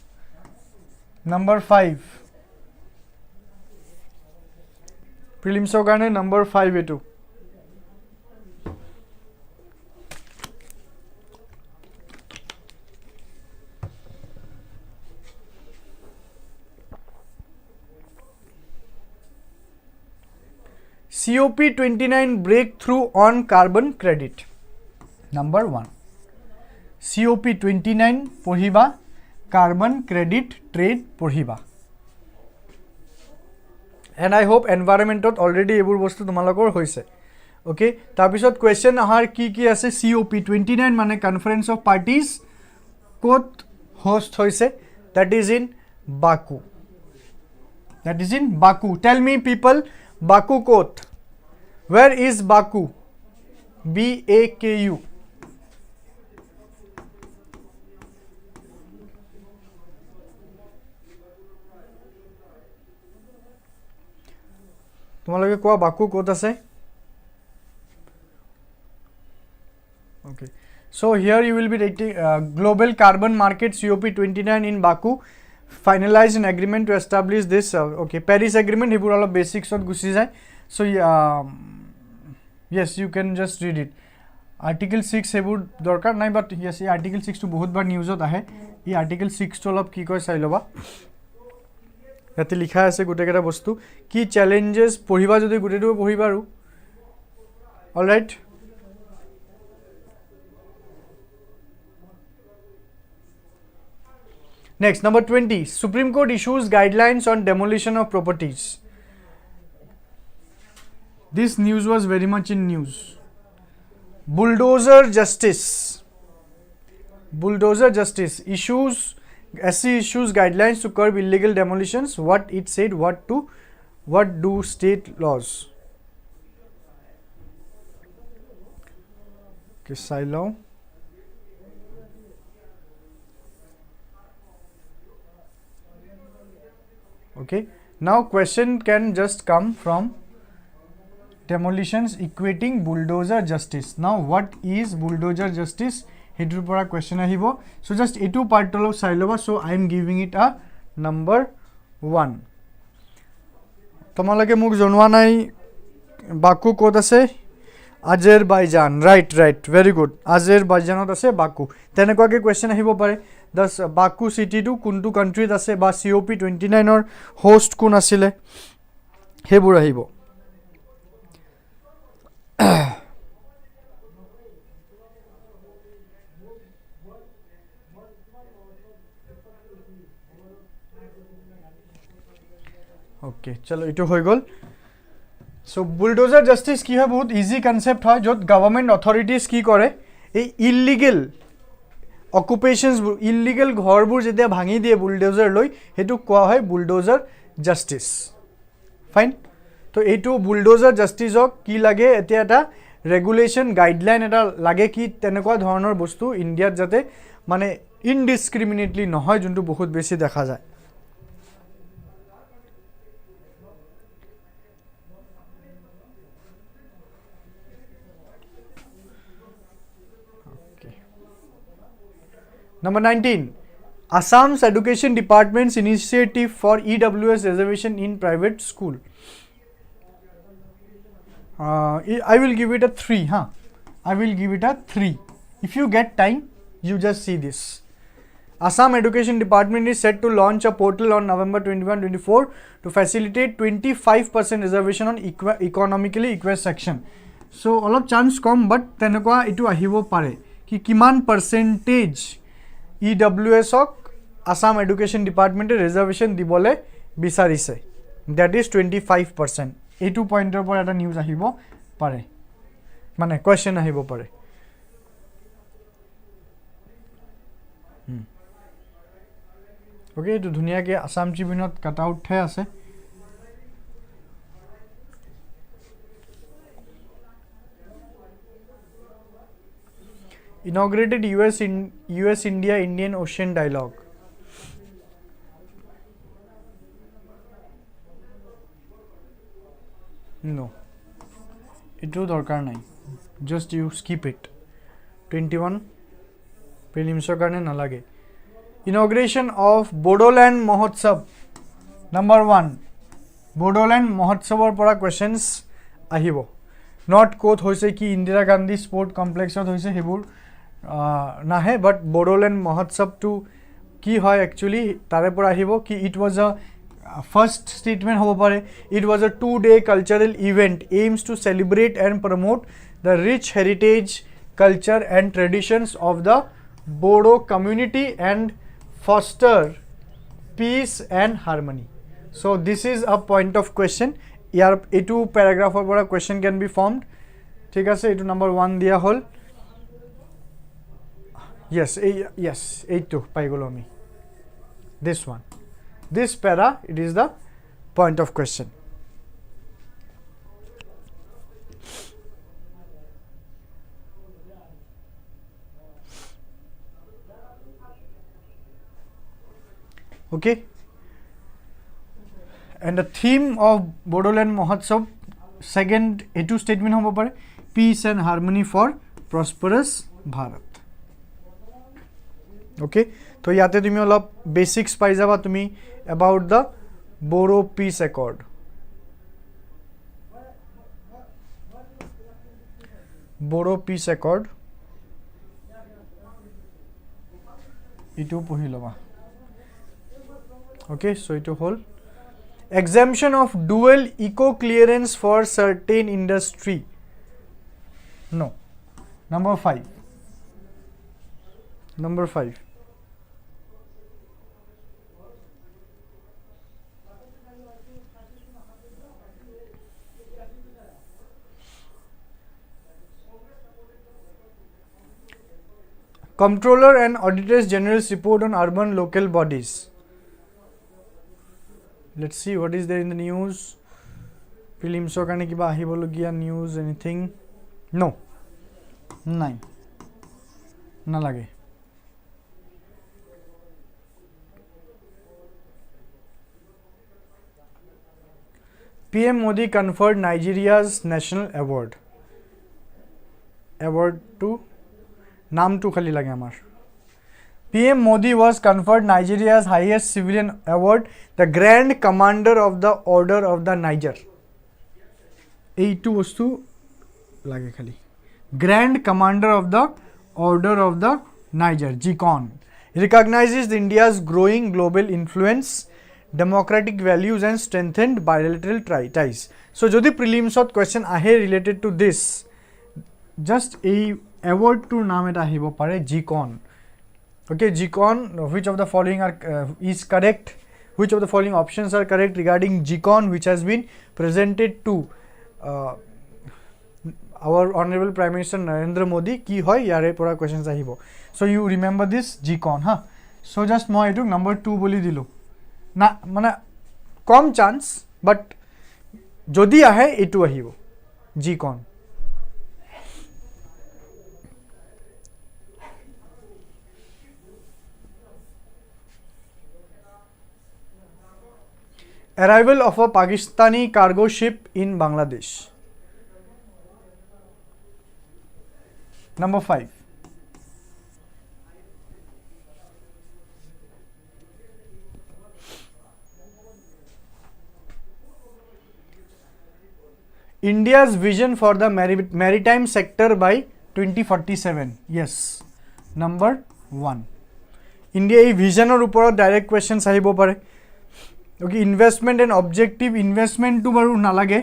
Number 5. Prelims ogane number 5 etu. COP29 breakthrough on carbon credit. Number 1. COP29 পঢ়িবা, carbon credit trade পঢ়িবা. And I hope environment already ebur bostu tumalokor hoise. Okay, tar pisot question ahar ki ase. COP29 mane conference of parties kot host hoise, that is in Baku. That is in Baku. Tell me people, Baku kot. Where is Baku? BAKU. তোমালোকে কোৱা Baku ক'ত আছে? Okay, so here you will be taking global carbon market COP29 in Baku finalized an agreement to establish this okay, Paris agreement hebur all basics ot gusi jay. So yes, you can just read it. Article 6 hebur dorkar nai, but yes, article 6 to bahut bar news ot ahe. Ei article 6 to olop ki koy sai loba. ইয়াতে লিখা আছে গোটেইকেইটা বস্তু কি challenges পঢ়িবা যদি গোটেইটো পঢ়িবা আৰু alright next number 20 Supreme Court issues guidelines on demolition of properties. This news was very much in news. Bulldozer Justice issues SC issues guidelines to curb illegal demolitions. What it said, what do state laws? Okay, silo. Okay, now question can just come from demolitions equating bulldozer justice. Now what is bulldozer justice? Hetur pora question ahibo. So just etu part tolo sai loba. So I am giving it a number 1. Tomalage muk jonwa nai Baku kot ase? Azerbaijan. Right, very good. Azerbaijan ot ase Baku. Tenekwa ke question ahibo pare. Thus Baku city to kuntu country ase ba COP29 or host kun asile hebur ahibo. Okay, chalo ito hoy gol. So bulldozer justice ki hoy bahut easy concept hoy jot government authorities ki kore ei illegal occupations illegal ghor bur jetia bhangi die bulldozer loi hetu koa hoy bulldozer justice. Fine, to etu bulldozer justice ok ki lage etia eta regulation guideline eta lage ki tenekwa dhoroner bostu India jate mane indiscriminately nohoy juntu bahut beshi dekha jay. Number 19, Assam's Education Department's initiative for EWS reservation in private school. I will give it a 3, huh? I will give it a 3. If you get time, you just see this. Assam Education Department is set to launch a portal on November 21-24 to facilitate 25% reservation on economically equal section. So all of chance come, but tenekwa itu ahibo pare ki kiman percentage EWS ok Assam Education Department reservation dibole bisarise. That is 25%. A2 pointer por eta news ahibo pare. Mane question ahibo pare. Okay, to dhuniya ke Assam Tribune cut out hai ase. Inaugurated US-India Indian Ocean Dialogue. No. এটো দৰকাৰ নাই just you skip it 21 prelims কাৰণে নালাগে inauguration of Bodoland Mahotsav number 1 Bodoland Mahotsavar পৰা questions আহিব not কোত হৈছে কি Indira Gandhi sport কমপ্লেক্সত হৈছে হেবুৰ নাহে but Bodoland Mahotsav to কি হয় actually তাৰে পৰা আহিব কি it was a first statement hobo pare it was a 2-day cultural event aims to celebrate and promote the rich heritage culture and traditions of the Bodo community and foster peace and harmony so this is a point of question yar etu paragraph or pora question can be formed thik ase etu number 1 dia hol yes 82 pai golo ami this one this para it is the point of question okay and the theme of Bodoland Mahotsav second etu statement hobo pare peace and harmony for prosperous Bharat okay to yate tumi olop basics pai jaba tumi about the Bodo peace accord Bodo peace accord itu pohi loba okay so it whole exemption of dual eco clearance for certain industry no number 5 Comptroller and Auditors General's report on urban local bodies. Let's see what is there in the news. Prelims karone kiba ahibologia news anything? No. Nine. Na lage. PM Modi conferred Nigeria's national award. Award to नाम to khali lage amar PM Modi was conferred Nigeria's highest civilian award the Grand Commander of the Order of the Niger ei tu bostu lage khali Grand Commander of the Order of the Niger GCON recognizes India's growing global influence democratic values and strengthened bilateral ties so jodi prelims ot question ahe related to this just a award to naam eta ahibo pare GCON okay GCON which of the following are is correct which of the following options are correct regarding GCON which has been presented to our honorable Prime Minister Narendra Modi ki hoy yare pora questions ahibo so you remember this GCON ha so just moi etu number 2 boli dilu na mane kom chance but jodi ahe etu ahibo GCON Arrival of a Pakistani cargo ship in Bangladesh. Number 5. India's vision for the maritime sector by 2047. Yes. Number 1. India ei vision or upor direct questions ahibo pare. Okay, investment and objective investment to baru nalage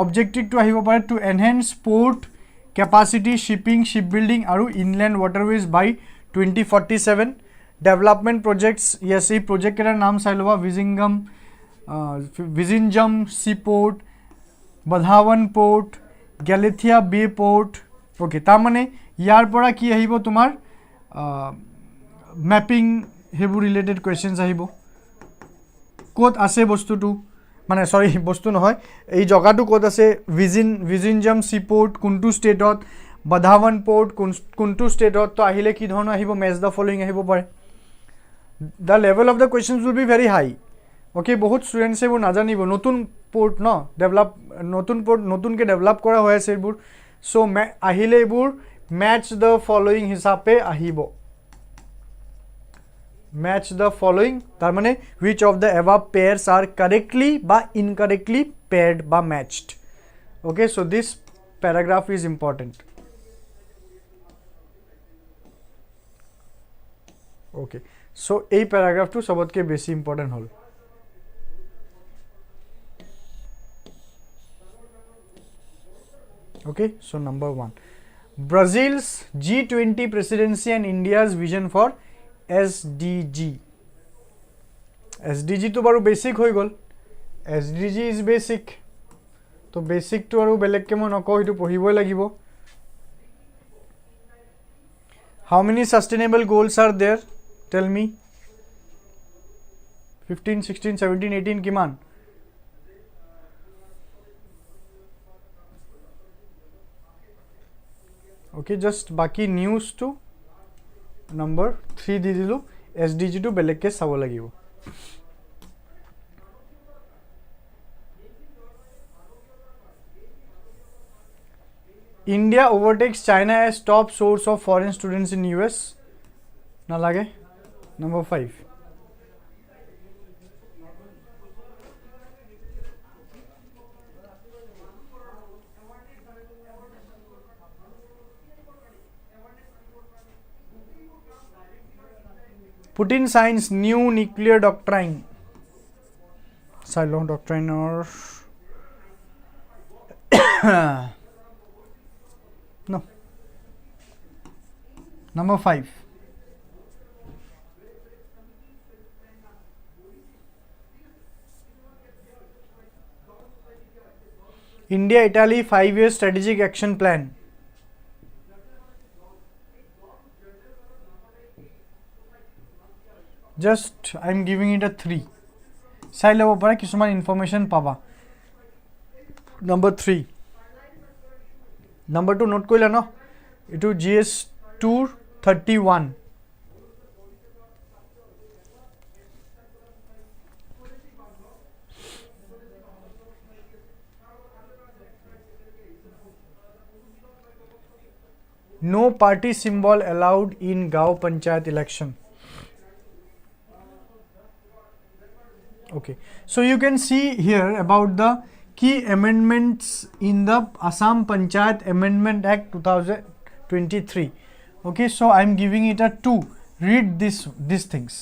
objective to ahibo pare to enhance port capacity shipping shipbuilding aru inland waterways by 2047 development projects yes ei project era naam sai loba Vizinjam seaport Badhawan port Galathia bay port okay ta mane yar pora ki ahibo tumar mapping hebu related questions ahibo কোত আছে বস্তুটো মানে sorry বস্তু নহয় এই জায়গাটো কোত আছে Vizhinjam seaport কোনটো স্টেটত বাধাवन port কোনটো স্টেটত তো আহিলে কি ধৰণৰ আহিব মেচ দা ফলোইং আহিব পাৰে the level of the questions will be very high ওকে বহুত স্টুডেন্টস এইবোৰ নাজানিব নতুন পোর্ট ন ডেভেলপ নতুন পোর্ট নতুনকে ডেভেলপ কৰা হৈ আছে এইবোৰ সো আহিলে এইবোৰ ম্যাচ দ্য ফলোইং হিচাপে আহিব ম্যাচ দ্য ফলোইং তার মানে which of the above pairs are correctly বা incorrectly paired বা matched okay so this paragraph is important okay so এই paragraph to সবতকে বেশি important হল okay so number 1 Brazil's G20 presidency and India's vision for SDG SDG to baru basic hoi gol SDG is basic to basic to aru belek ke mon nako itu pohiboi lagibo how many sustainable goals are there tell me 15 16 17 18 kiman okay just baki news to number 3 di dilu SDG to belek ke sabo lagibo India overtakes China as top source of foreign students in US na lage number 5 Putin signs new nuclear doctrine. Cylon doctrine or no. Number 5. India-Italy 5-year strategic action plan. Just I am giving it a 3 চাই লব পাৰা কিছুমান information পাবা number 3 number 2 note কৰিলা ন এটো GS 231 no party symbol allowed in Gaon Panchayat election okay so you can see here about the key amendments in the Assam Panchayat Amendment Act 2023 okay so I am giving it a 2 read these things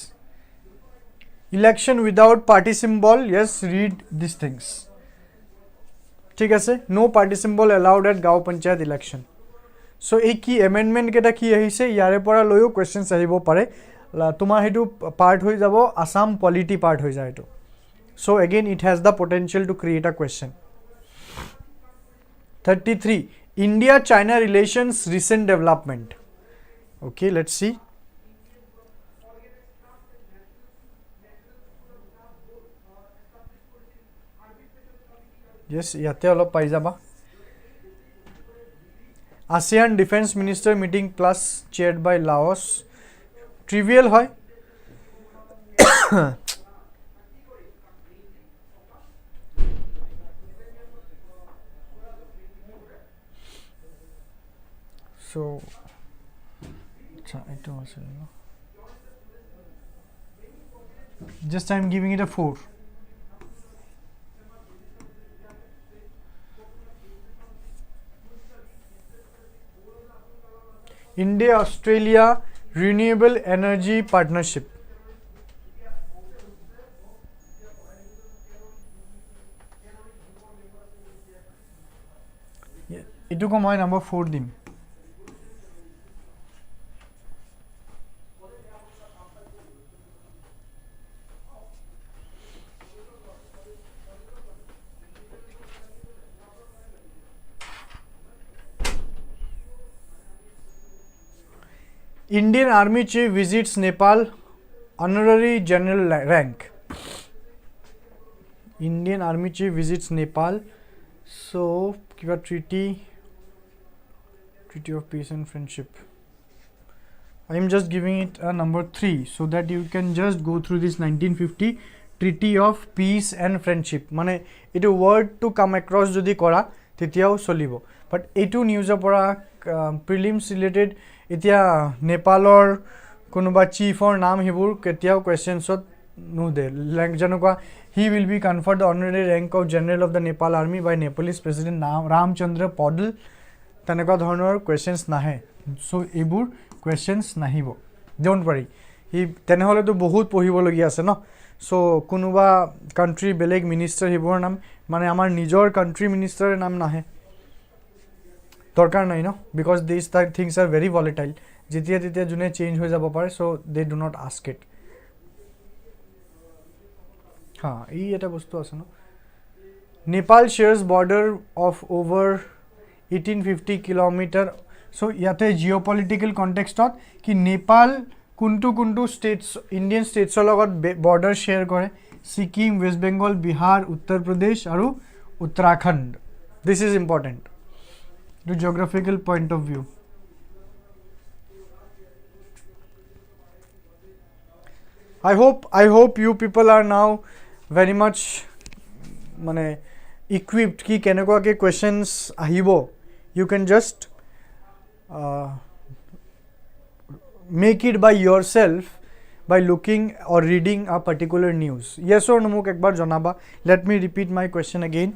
election without party symbol yes read these things ঠিক আছে no party symbol allowed at Gaon Panchayat election so এই কি amendment কেটা কি আহিছে ইয়াৰে পৰা লৈও questions আহিব পাৰে তোমাৰ হেতু part হৈ যাব Assam polity part হৈ যায় এটো so again it has the potential to create a question 33 India China relations recent development okay let's see yes yate olop pai jaba ASEAN defense minister meeting plus chaired by Laos trivial hoy so it was just I am giving it a 4 India Australia renewable energy partnership etu ko moi number 4 dim Indian Army Chief visits Nepal, honorary general rank. Indian Army Chief visits Nepal. So, kiva treaty of peace and friendship. I am just giving it a number 3 so that you can just go through this 1950 treaty of peace and friendship মানে এইটো ৱৰ্ডটো কাম across যদি কৰা তেতিয়াও চলিব but এইটো নিউজৰ পৰা prelims related এতিয়া নেপালৰ কোনোবা চিফৰ নাম সেইবোৰ কেতিয়াও কুৱেশ্যনছত নোদে যেনেকুৱা he will be conferred the honorary rank of general of the Nepal army by Nepalese president Ramchandra Poudel তেনেকুৱা ধৰণৰ কুৱেশ্যনছ নাহে চ' এইবোৰ কুৱেশ্যনছ নাহিব ড'ণ্ট ৱাৰি সি তেনেহ'লেতো বহুত পঢ়িবলগীয়া আছে ন চ' কোনোবা কাণ্ট্ৰি বেলেগ মিনিষ্টাৰ সেইবোৰৰ নাম মানে আমাৰ নিজৰ কাণ্ট্ৰি মিনিষ্টাৰৰ নাম নাহে দৰকাৰ নাই ন বিকজ দিছ থিংছ আৰ ভেৰি ভলেটাইল যেতিয়া তেতিয়া যোনে চেঞ্জ হৈ যাব পাৰে চ' দে ডু নট আস্ক ইট হা এই এটা বস্তু আছে ন Nepal shares border of over 1850 kilometre চ' ইয়াতে জিঅ' পলিটিকেল কণ্টেক্সটত কি নেপাল কোনটো ষ্টেটছ ইণ্ডিয়ান ষ্টেটছৰ লগত বৰ্ডাৰ শ্বেয়াৰ কৰে ছিকিম ৱেষ্ট বেংগল বিহাৰ উত্তৰ প্ৰদেশ আৰু Uttarakhand this is important to geographical point of view I hope you people are now very much মানে equipped ki kenekwa ke questions ahibo you can just make it by yourself by looking or reading a particular news yes or no muk ekbar janaba let me repeat my question again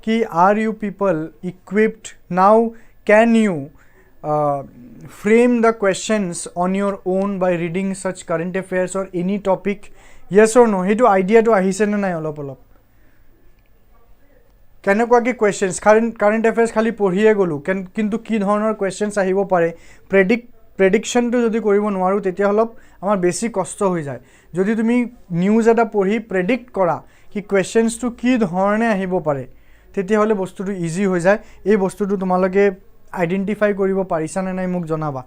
ki are you people equipped now can you frame the questions on your own by reading such current affairs or any topic yes or no hetu idea to ahise na nai olop kenekwa ki questions current affairs khali porhiye golu kintu ki dhoroner questions ahibo pare prediction to jodi koribo noaru tetia holop amar beshi kosto hoi jay jodi tumi news eta porhi predict kora ki questions to ki dhorone ahibo pare tetia hole bostu to easy hoi jay ei bostu to tumaloke identify কৰিব পাৰিছা নে নাই মোক জনাবা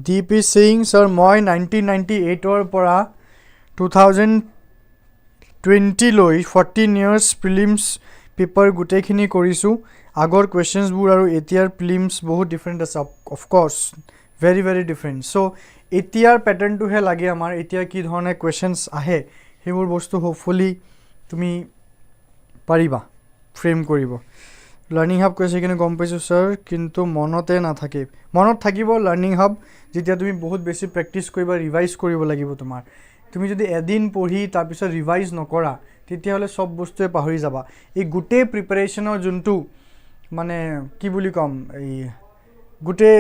Deep is saying sir moi 1998 or pora 2020 loi 14 years prelims paper gute khini korisu agor questions bur aru etiar prelims bahut different ase of course very different so etiar pattern to he lage amar etia ki dhorone questions ahe hebur bostu hopefully tumi pariba frame koribo learning hub কৈছে কিনে গম পাইছো sir কিন্তু মনতে না থাকে মনত থাকিব লার্নিং হাব যেতিয়া তুমি বহুত বেছি প্র্যাকটিস কৰিবা ৰিভাইজ কৰিব লাগিব তোমাৰ তুমি যদি এদিন পঢ়ি তাৰ পিছত ৰিভাইজ নকৰা তেতিয়া হলে সব বস্তুৱে পাহৰি যাবা এই গুটে প্ৰিপাৰেচনৰ জুনটো মানে কি বুলি কম এই গুটে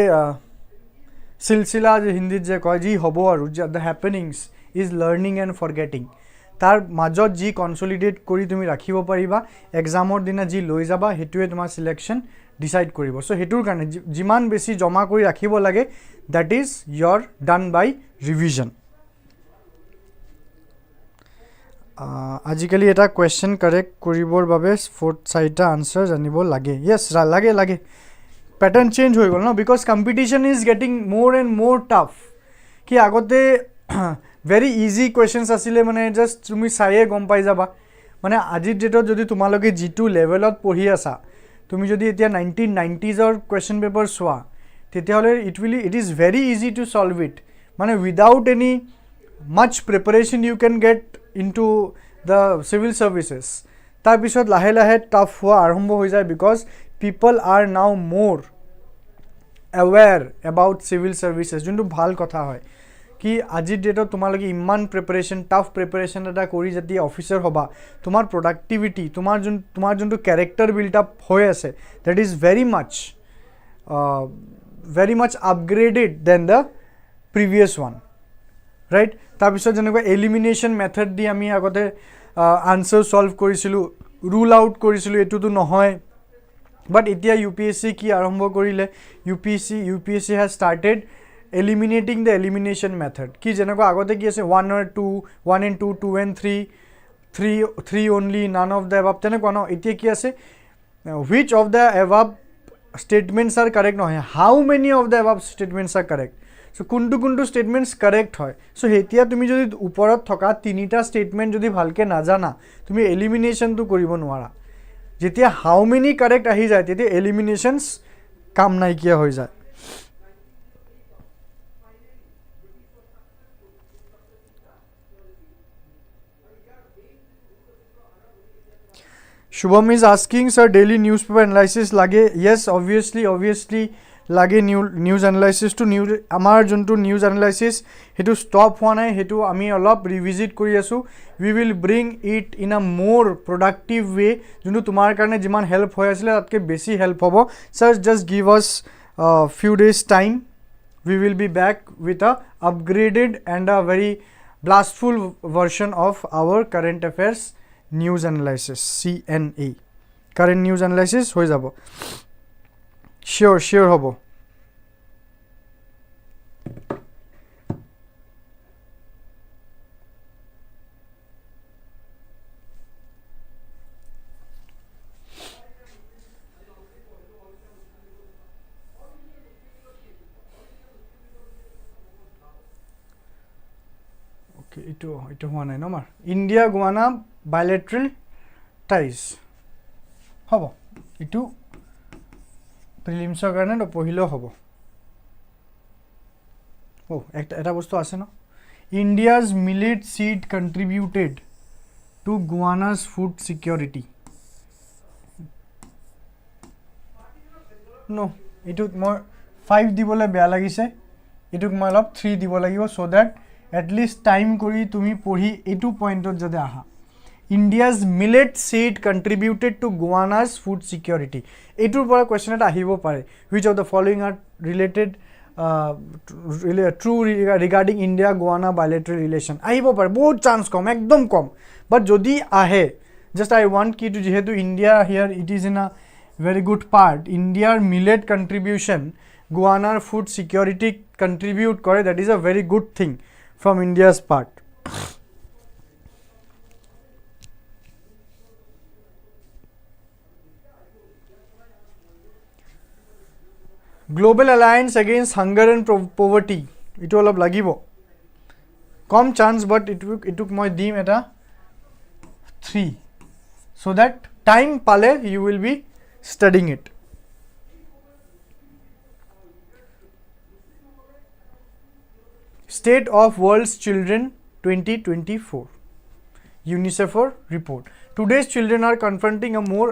সিলসিলা যে হিন্দীত যে কয় জি হ'ব আৰু the happenings is learning and forgetting তাৰ মাজত জি কনসলিডেট কৰি তুমি ৰাখিব পাৰিবা এক্সামৰ দিনা জি লৈ যাবা হেতুৱে তোমাৰ সিলেকশন ডিসাইড কৰিব সো হেতুৰ কাৰণে যিমান বেছি জমা কৰি ৰাখিব লাগে that is your done by revision আজিকালি এটা কোৱেশ্চন কাৰেক্ট কৰিবৰ বাবে 4-6টা আনসাৰ জানিব লাগে yes লাগে প্যাটার্ন চেঞ্জ হৈ গল ন because competition is getting more and more tough কি আগতে very easy questions asile mane just tumi saye gom pai jaba mane ajir date jodi tumaloke g2 level ot pohi asa tumi jodi etia 1990s or question paper swa tetia hole it is very easy to solve it mane without any much preparation you can get into the civil services tar bisot lahe tough hua arambho hoi jay because people are now more aware about civil services juntu bhal kotha hoy কি আজিৰ ডেটত তোমালোকে ইমান preparation tough preparation এটা কৰি যদি officer হবা তোমাৰ productivity তোমাৰ যোনটো ক্যাৰেক্টাৰ বিল্ড আপ হৈ আছে that is very much upgraded than the previous one right তাৰপিছত যেনেকৈ এলিমিনেশ্যন মেথড দি আমি আগতে আনসাৰ সলভ কৰিছিলো ৰুল আউট কৰিছিলো এটোটো নহয় but এতিয়া UPSC কি আৰম্ভ কৰিলে UPSC has started eliminating the elimination method কি যেনেকৈ আগতে কি আছে 1 and 2 2 and 3 only none of the above তেনেকুৱা ন এতিয়া কি আছে which of the above statements are correct নহয় how many of the above statements are correct so কোনটো statements correct হয় so হেতিয়া তুমি যদি ওপৰত থকা তিনিটা statement যদি ভালকে নাজানা তুমি elimination তো কৰিব নোৱাৰা যেতিয়া how many correct আহি যায় তেতিয়া eliminations কাম নাইকিয়া হৈ যায় Shubham is asking, sir, daily newspaper analysis lage. Yes, obviously lage news analysis to news. Amar juntu news analysis. Hetu stop hua nai. Hetu ami olop revisit kori asu. We will bring it in a more productive way. Juntu tumar karne jiman help hoy asile tatke besi help hobo. Sir, just give us few days time. We will be back with a upgraded and a very blastful version of our current affairs. News analysis CNA current news analysis হৈ যাব sure হ'ব okay ito হোৱা নাই ন মাৰ India-Guyana bilateral ties হব ইটু প্রিলিমসৰ কাৰণে নপহিলো হ'ব ও এটা বস্তু আছে ন India's millet seed contributed to Guyana's food security no ইটু মই 5 দিবলে বেয়া লাগিছে ইটুক মই অলপ 3 দিব লাগিব so that at least time কৰি তুমি পঢ়ি এটু পইণ্টত যদি আহা India's millet seed contributed to Guyana's food security. Etur pora question eta ahibo pare. Which of the following are related true regarding India-Guyana bilateral relation? Ahibo pare. Bahut chance kom, ekdom kom. But jodi ahe, just I want ki to jehetu India here it is in a very good part. India's millet contribution, Guyana food security contribute kore. That is a very good thing from India's part. Global Alliance Against Hunger and Poverty. It all of lagibo. Com chance, but it took my dim at a 3. So that time pale you will be studying it. State of World's Children 2024. UNICEF report. Today's children are confronting a more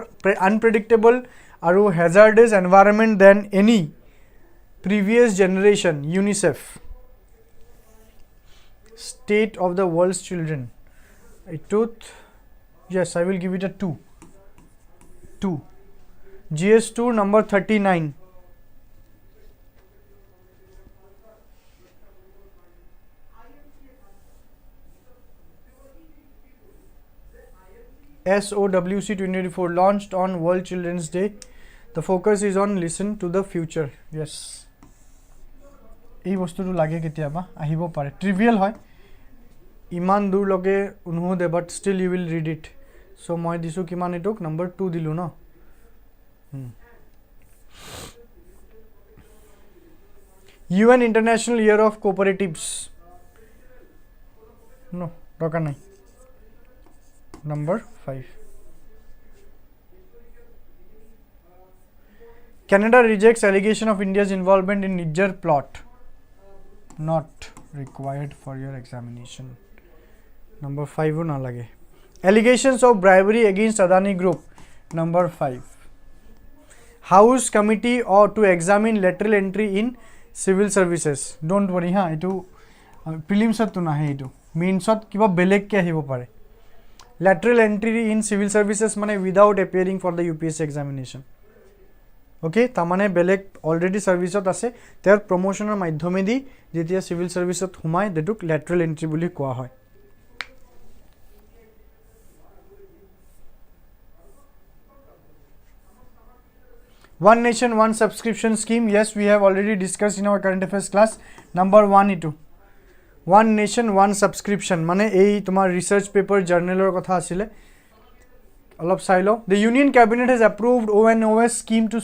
unpredictable or hazardous environment than any previous generation. UNICEF. State of the world's children. Yes, I will give it a 2. GS2 number 39. SOWC 2024 launched on World Children's Day. The focus is on listen to the future. Yes. এই বস্তুটো লাগে কেতিয়াবা আহিব পাৰে ট্ৰিভিয়াল হয় ইমান দূৰ লগে উনহদে but still you will read it so মই দিছো কিমান এটক নম্বৰ 2 দিলো ন UN International Year of Cooperatives no দৰকাৰ নাই number 5 Canada rejects allegation of India's involvement in Niger plot. Not required for your examination. Number 5 na lage. Allegations of bribery against Adani Group. Number 5. House committee or to examine lateral entry in civil services. Don't worry ha etu prelims at to na hai etu mains at kiba beleg ke ahibo pare. Lateral entry in civil services mane without appearing for the UPSC examination. ওকে তাৰমানে বেলেগ already সাৰ্ভিসত আছে তেওঁৰ প্ৰমোশনৰ মাধ্যমেদি যেতিয়া civil সাৰ্ভিসত হুমাই দেটুক lateral entry বুলি কোৱা হয় One nation, one subscription scheme. Yes, we have already discussed in our current affairs class. Number 1 itu. One nation, one subscription. Mane ei tomar research paper journal or kotha asile. Alop sailo. The Union Cabinet has approved ONOS scheme to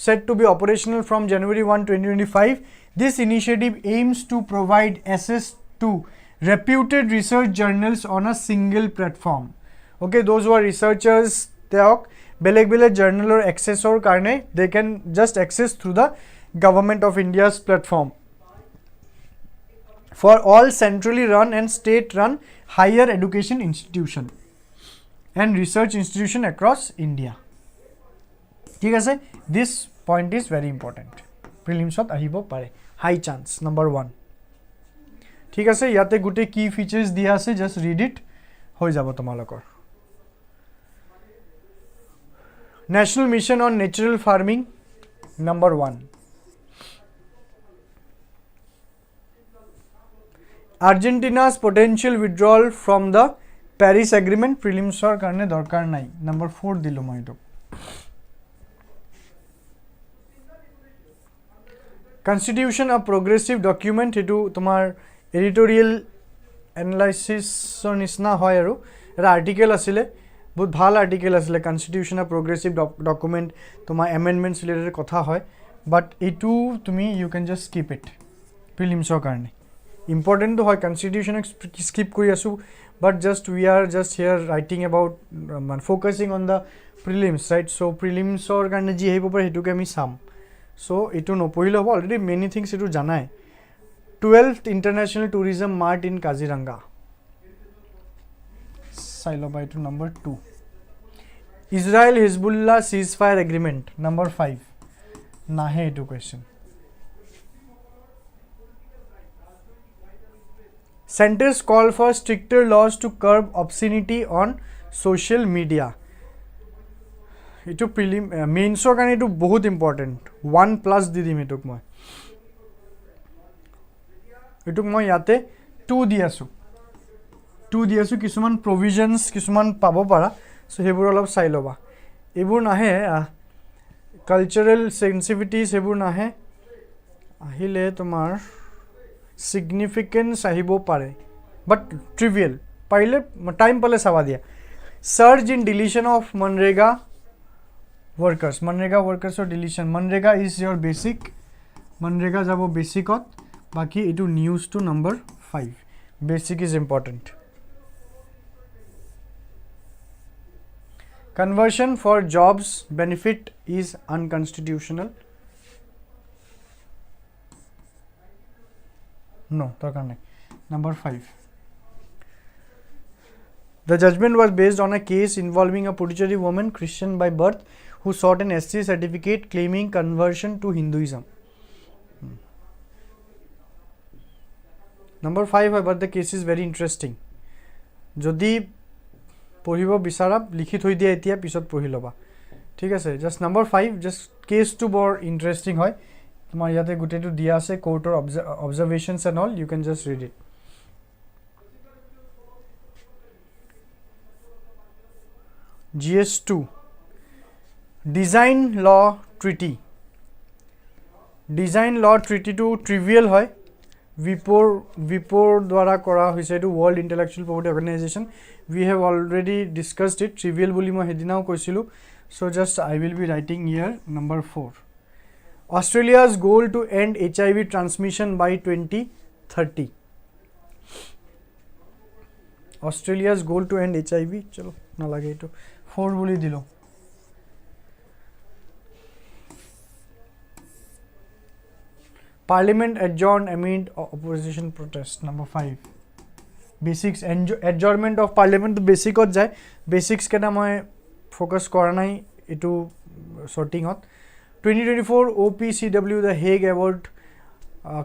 set to be operational from January 1, 2025. This initiative aims to provide access to reputed research journals on a single platform. Okay, those who are researchers, they beleg journal or access or karne they can just access through the government of India's platform for all centrally run and state run higher education institution and research institution across India. ঠিক আছে, this point is very important. Prelims ত আহিব পাৰে, high chance. Number 1. ঠিক আছে, ইয়াতে গুটে key features দিয়া আছে, just read it, হৈ যাব তোমালোকৰ. National Mission on Natural Farming, number 1. Argentina's potential withdrawal from the Paris Agreement, prelims or karne dorkar nai. Number 4 dilo moi to. Constitution a progressive document, etu tomar editorial analysis or nisna hoy aru eta article asile বহুত ভাল article আছিল constitution of progressive document তোমার amendments related কথা হয় but এটু তুমি you can just skip it প্রিলিমসৰ কাৰণে ইম্পৰ্টেন্ট হয় কনস্টিটিউশন স্কিপ কৰি আছো but just we are just here writing about focusing on the prelims right so প্রিলিমসৰ কাৰণে যি আহিব পাৰে হেতুকে আমি চাম সো এটু নপঢ়িলে হ'ব অলৰেডি মেনি থিংস এটু জানাই 12th International Tourism Mart in Kaziranga Silo by to number 2. Israel Hezbollah ceasefire agreement, number 5. Nahe to question. Centers call for stricter laws to curb obscenity on social media. Itu prelim mains or kan itu bahut important. 1+ di dim etuk moi. Etuk moi yate 2 di asu. 2 দি আছো কিছুমান প্ৰভিজনস কিছুমান পাব পাৰা so হেবোৰ অলপ চাই লবা এবোৰ নাহে কালচাৰাল সেনসিটিভিটিজ হেবোৰ নাহে আহিলে তোমাৰ সিগনিফিকেন্স আহিব পাৰে বাট ট্ৰিভিয়াল পাৰিলে টাইম পালে চাবা দিয়া surge in deletion of MNREGA ওয়ার্কার্সৰ deletion MNREGA is your basic MNREGA যাব বেসিকত বাকি এটো news to number 5 basic is important Conversion for jobs benefit is unconstitutional. No, number 5. The judgment was based on a case involving a Puducherry woman, Christian by birth, who sought an SC certificate claiming conversion to Hinduism. Number 5, but the case is very interesting. Jodi পঢ়িব বিচাৰা লিখি থৈ দিয়া এতিয়া পিছত পঢ়ি লবা ঠিক আছে just number 5 just case two বৰ ইন্টারেস্টিং হয় তোমাৰ ইয়াতে গুটেটো দিয়া আছে কোৰ্টৰ observations and all you can just read it GS2 design law treaty to trivial হয় विपोर द्वारा करा होइसे एटु world intellectual property organization we have already discussed it trivial बोली मैं हेदिनाও কৈছিলো so just I will be writing here number 4 Australia's goal to end HIV transmission by 2030 ऑस्ट्रेलिया's goal to end HIV चलो ना लगे एटु 4 बोली दिलो Parliament adjourned amid opposition protest. Number 5. Basics adjournment of Parliament. The basic of jai basics के ना मैं focus करना ही इटू sorting out. 2024 OPCW the Hague Award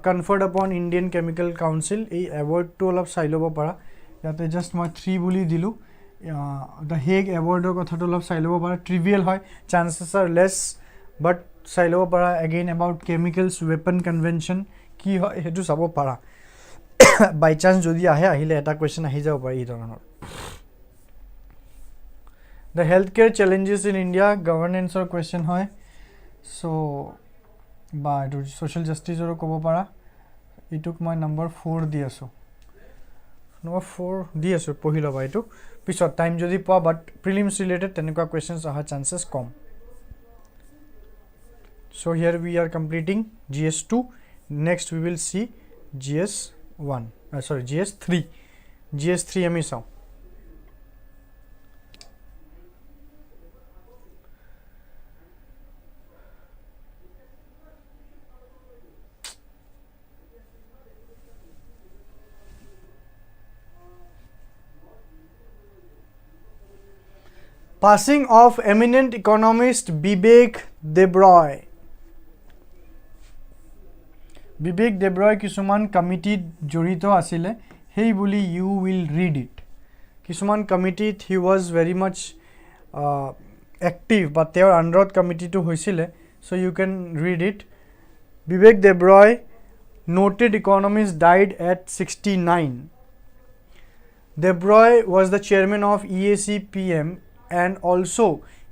conferred upon Indian Chemical Council. A award to all of silo ba para. याते just मैं 3 बोली दिलू. The Hague Award को था तो all of silo ba para. Trivial है. Chances are less, but চাই ল'ব পাৰা again about chemicals weapon convention কি হয় হেতু চাব পাৰা by chance যদি আহে আহিলে এটা কোৱেশ্চন আহি যাব পাৰে এই ধৰণৰ the healthcare challenges in India governance or question হয় so বা এটো social justice or ক'ব পাৰা ইটুক মই number 4 দি আছো number 4 দি আছো পঢ়ি লবা এটো পিছত টাইম যদি পোৱা বাট prelims related তেনেকুৱা questions আহা chances com so here we are completing GS2 next we will see GS1 sorry GS3 আমি চাও Passing of eminent economist Vivek Debroy. Vivek Debroy কিছুমান কমিটিত জড়িত আছিলে হেই বুলি you will read it. কিছুমান কমিটিত he was very much active but তেওঁৰ আন্ডাৰত কমিটিটো হৈছিলে so you can read it. Vivek Debroy noted economist died at 69. Debroy was the chairman of EAC PM and also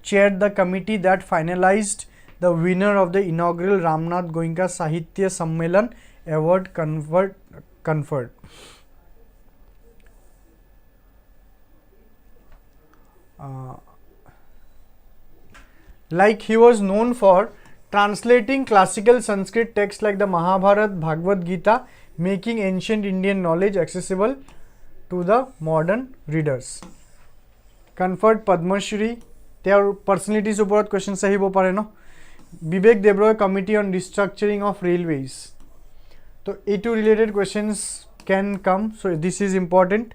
chaired the committee that finalized the winner of the inaugural Ramnath Goenka Sahitya Sammelan award conferred. Like he was known for translating classical Sanskrit texts like the Mahabharata, Bhagavad Gita, making ancient Indian knowledge accessible to the modern readers. Conferred Padma Shri. Their personalities উপৰত questions আহিব পাৰে ন Vivek Debroy committee on restructuring of railways so A2 related questions can come so this is important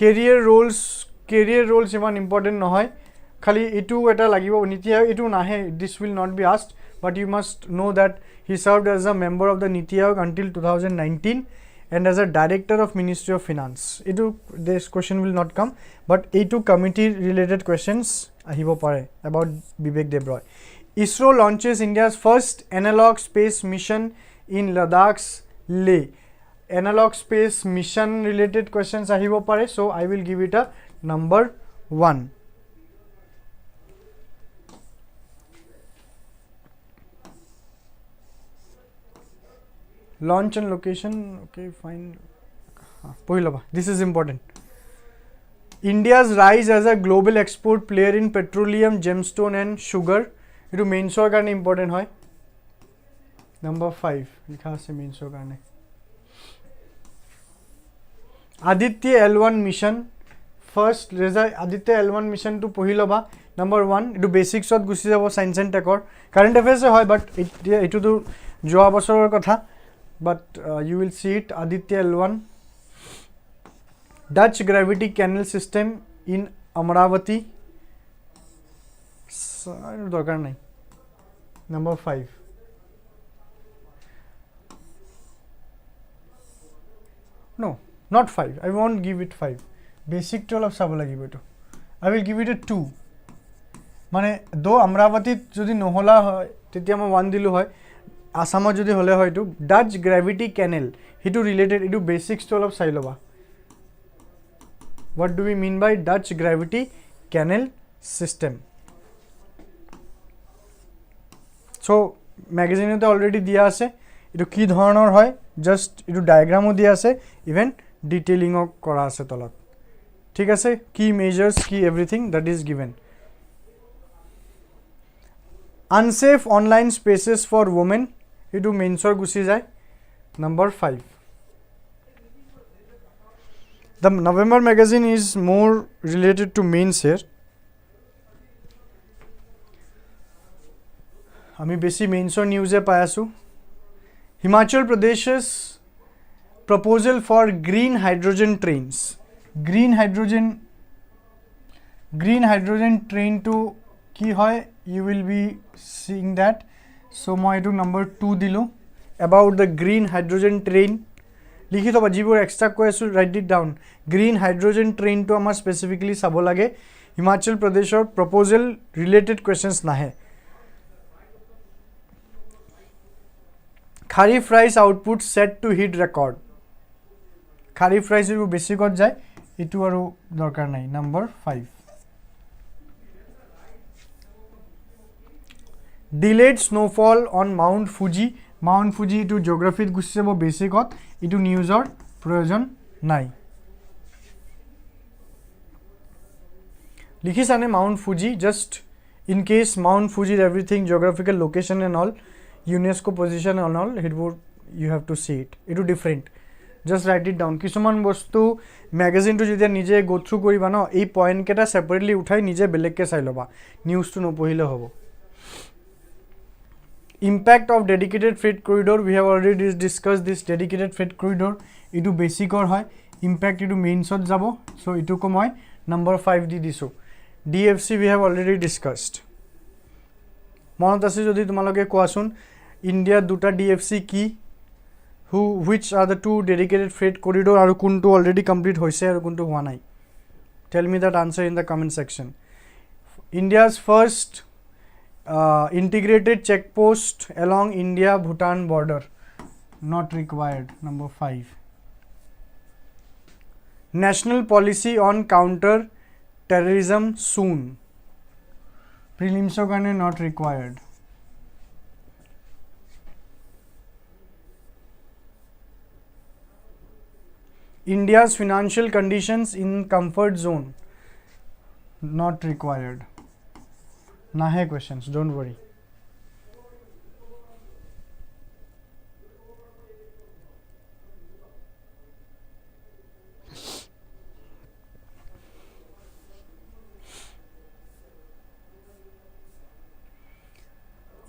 career roles Iman important নহয় খালি এটু এটা লাগিব নীতি আয়োগ এটু নাহে this will not be asked but you must know that he served as a member of the Niti Aayog until 2019 and as a director of Ministry of Finance. This question will not come, but A2 committee related questions ahibo pare about Vivek Debroy. ISRO launches India's first analog space mission in Ladakh's Leh. Analog space mission related questions ahibo pare, so I will give it a number 1. Launch and location, okay, fine. This is important. India's rise as a global export player in petroleum, gemstone and sugar. It is main source karne important hoy. Number 5. Likha ase main source karne. Aditya L1 mission. First result Aditya L1 mission to pohi loba. Number 1. It is basics of gusi jabo science and tech or current affairs hoy but it to joa bosoror kotha. But you will see it Aditya L1 Dutch gravity canal system in Amravati darkar nahi number 5 no not 5 I won't give it 5 basic to olop sabo lagibo etu I will give it a 2 mane do Amravati jodi nohola hoy tetia ma 1 dilu hoy Assam যদি হলে হয় তো Dutch gravity canal হিটো related ইটো basics to অলপ চাই লবা what do we mean by Dutch gravity canal system so magazine তে already দিয়া আছে ইটো কি ধৰণৰ হয় just ইটো ডায়াগ্ৰামও দিয়া আছে ইভেন ডিটেইলিং কৰা আছে তলত ঠিক আছে কি measures কি everything that is given unsafe online spaces for women It will main source gusi jai number 5 the November magazine is more related to mains here ami besi mains or news e pai asu Himachal Pradesh's proposal for green hydrogen trains green hydrogen train to ki hoy you will be seeing that so মই এটো number 2 দিলো about the green hydrogen train লিখি থবা যিবোৰ extra কৈ আছো write it down green hydrogen train to আমাৰ specifically চাব লাগে হিমাচল প্ৰদেশৰ proposal related questions নাহে Kharif rice output set to hit record. Kharif rice is basic or jai. Itu aru dorkar nai. Number 5. Delayed snowfall on Mount Fuji. Mount Fuji itu geography gusse jabo basic hot. Itu news or proyojon nai. Likhisane Mount Fuji, just in case Mount Fuji everything geographical location and all, UNESCO position and all, it would, you have to see it. It is different. Just write it down. Kisuman bostu magazine to jetia nije go through koriba no, ei point keta separately uthai nije belek ke sai loba. News to no pohile hobo. Impact of dedicated freight corridor, we have already discussed this dedicated freight corridor. Itu basic or hoy. Impact itu main shot jabo. So itu ko moi number 5 di disu. DFC we have already discussed. Monot ase jodi tumaloke koasun India duta DFC ki, which are the 2 dedicated freight corridor aru kuntu already complete hoise aru kuntu howa nai. Tell me that answer in the comment section. India's first integrated check post along India-Bhutan border, not required. Number 5. National policy on counter terrorism soon. Prelims karone not required. India's financial conditions in comfort zone, not required. Nahe questions, don't worry.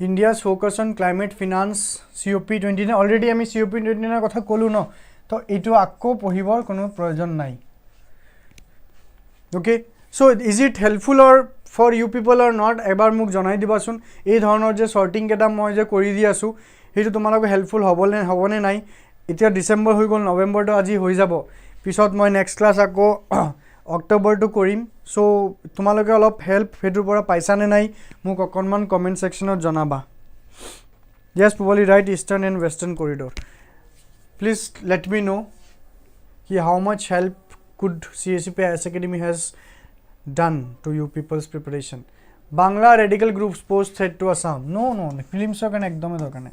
India's focus on climate finance, COP29 already ami COP29 er kotha kolu no, to etu akko pohibor kono proyojon nai. Okay, so is it helpful or for you people or not, ebar muk janai dibasun. Ei dhoronor je sorting keta moi je kori di asu, hetu tomalok helpful hobone nai. Etia December hoi gol, November to aji hoi jabo, pisot moi next class akko October to korim. So tomaloke olop help hetur pora paisa ne nai muk okonman comment section ot janaba. Yes, probably right, eastern and western corridor. Please let me know how much help could CSEP IAS Academy has done to you people's preparation. Bangla radical groups post threat to Assam. No, prelims kan ekdom dorkar nai.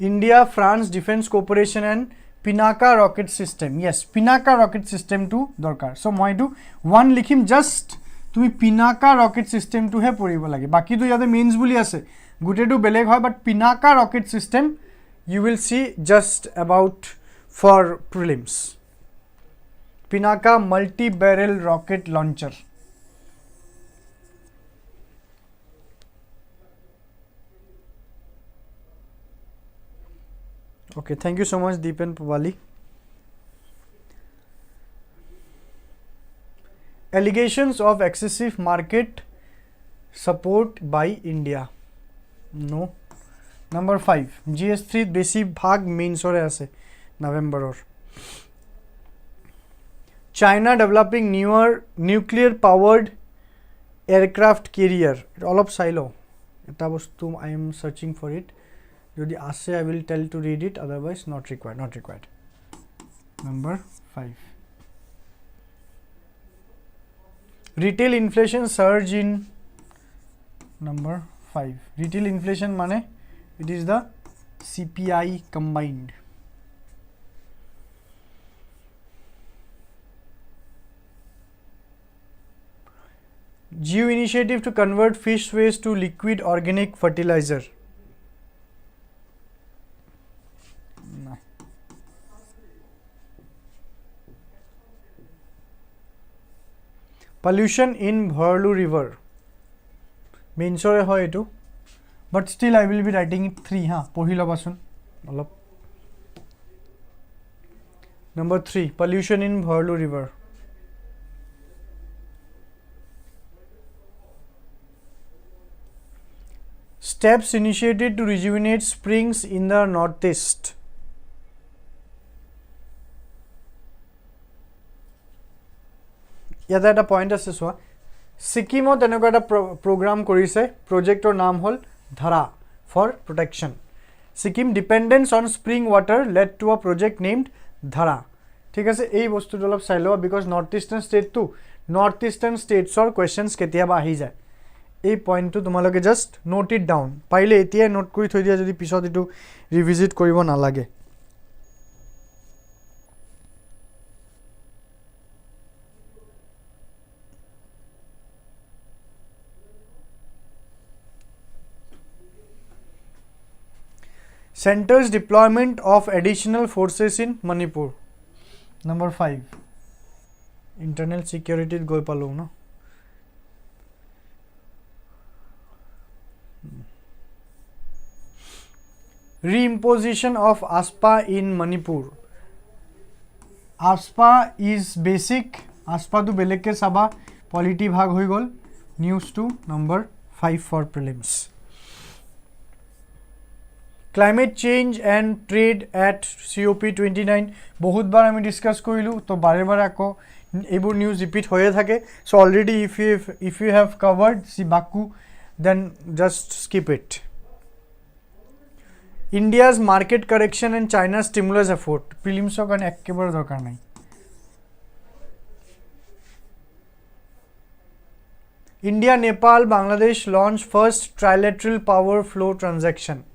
India-France Defense Cooperation and Pinaka rocket system. Yes, Pinaka rocket system to dorkar. So moi to one likhim, just tumi Pinaka rocket system to he poribo lage. Baki to yate mains buli ase. Gute to beleg hoy, but Pinaka rocket system you will see just about for prelims. Pinaka multi-barrel rocket launcher. Okay, thank you so much, Deepan Pawali. Allegations of excessive market support by India. No. Number 5. GS3 besi bhag mains ore ase November or. China developing newer nuclear powered aircraft carrier. All of silo. Eta bostu I am searching for it. Jodi ase I will tell to read it, otherwise not required. Number 5. Retail inflation surge in number 5. Retail inflation mane it is the CPI combined. GEO initiative to convert fish waste to liquid organic fertilizer. Pollution in Bhorlu river. Mains ore hoy etu, but still I will be writing it 3 ha pohilo basun olop. Number 3, pollution in Bhorlu river. Steps initiated to rejuvenate springs in the northeast. Yeah, that a point as well. সিকিমত এনেকুৱা এটা programme কৰিছে projector নাম হ'ল Dhara for protection Sikkim dependence on spring water led to a project named Dhara ঠিক আছে এই বস্তুটো অলপ চাই লও বিকজ নৰ্থ ইষ্টাৰ্ণ ষ্টেটটো নৰ্থ ইষ্টাৰ্ণ ষ্টেটছৰ কুৱেশ্যনছ কেতিয়াবা আহি যায় এই পইণ্টটো তোমালোকে জাষ্ট নোট ইট ডাউন পাৰিলে এতিয়াই নোট কৰি থৈ দিয়া যদি পিছত এইটো ৰিভিজিট কৰিব নালাগে Center's deployment of additional forces in Manipur. Number 5. Internal security goi palu no. Reimposition of ASPA in Manipur. ASPA is basic. ASPA to belek ke saba polity bhag hoi gol. News to number 5 for prelims. Climate change and trade at COP29 बहुत बार हमें discuss करिलु तो बारे बारे आको एबुर news repeat होये थाके so already if you have covered si baku then just skip it India's market correction and China's stimulus effort prelims o karone ekkebar dorkar nai India-Nepal Bangladesh launch first trilateral power flow transaction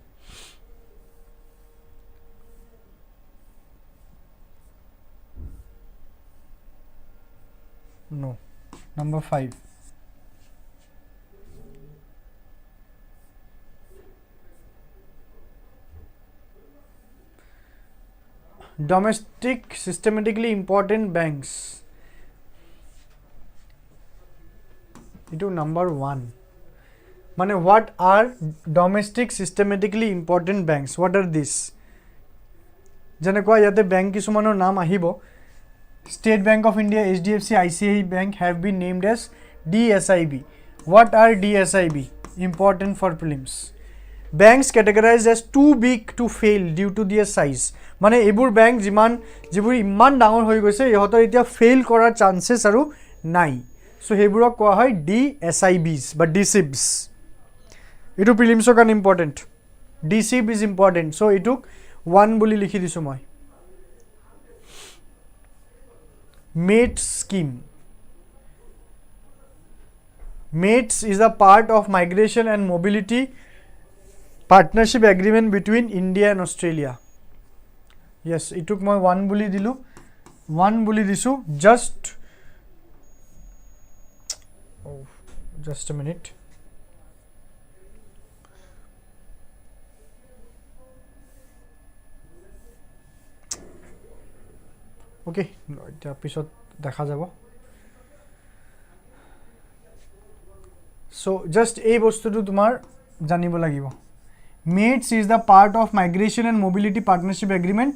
No. Number 5. Domestic systematically important banks. Itu number 1. Mane what are domestic systematically important banks? What are these? Janekwa yate bank kisumanor naam ahibo. State Bank of India, HDFC, ICICI Bank have been named as DSIB. What are DSIB? Important for prelims. Banks categorized as too big to fail due to their size. Mane ebur bank jibur iman dangor hoi goise ihotor etia fail korar chances aru nai. So heburok koa hoy DSIBs but DSIBs. Itu prelims kan important. DSIB is important. So ituk 1 boli likhi disu moi. MATES scheme. MATES is a part of migration and mobility partnership agreement between India and Australia. Yes, it took my 1 bully dilu. 1 bully disu. Just a minute. Okay, এটা পিছত দেখা যাব so just এই বস্তুটো তোমাৰ জানিব লাগিব MATES is the part of migration and mobility partnership agreement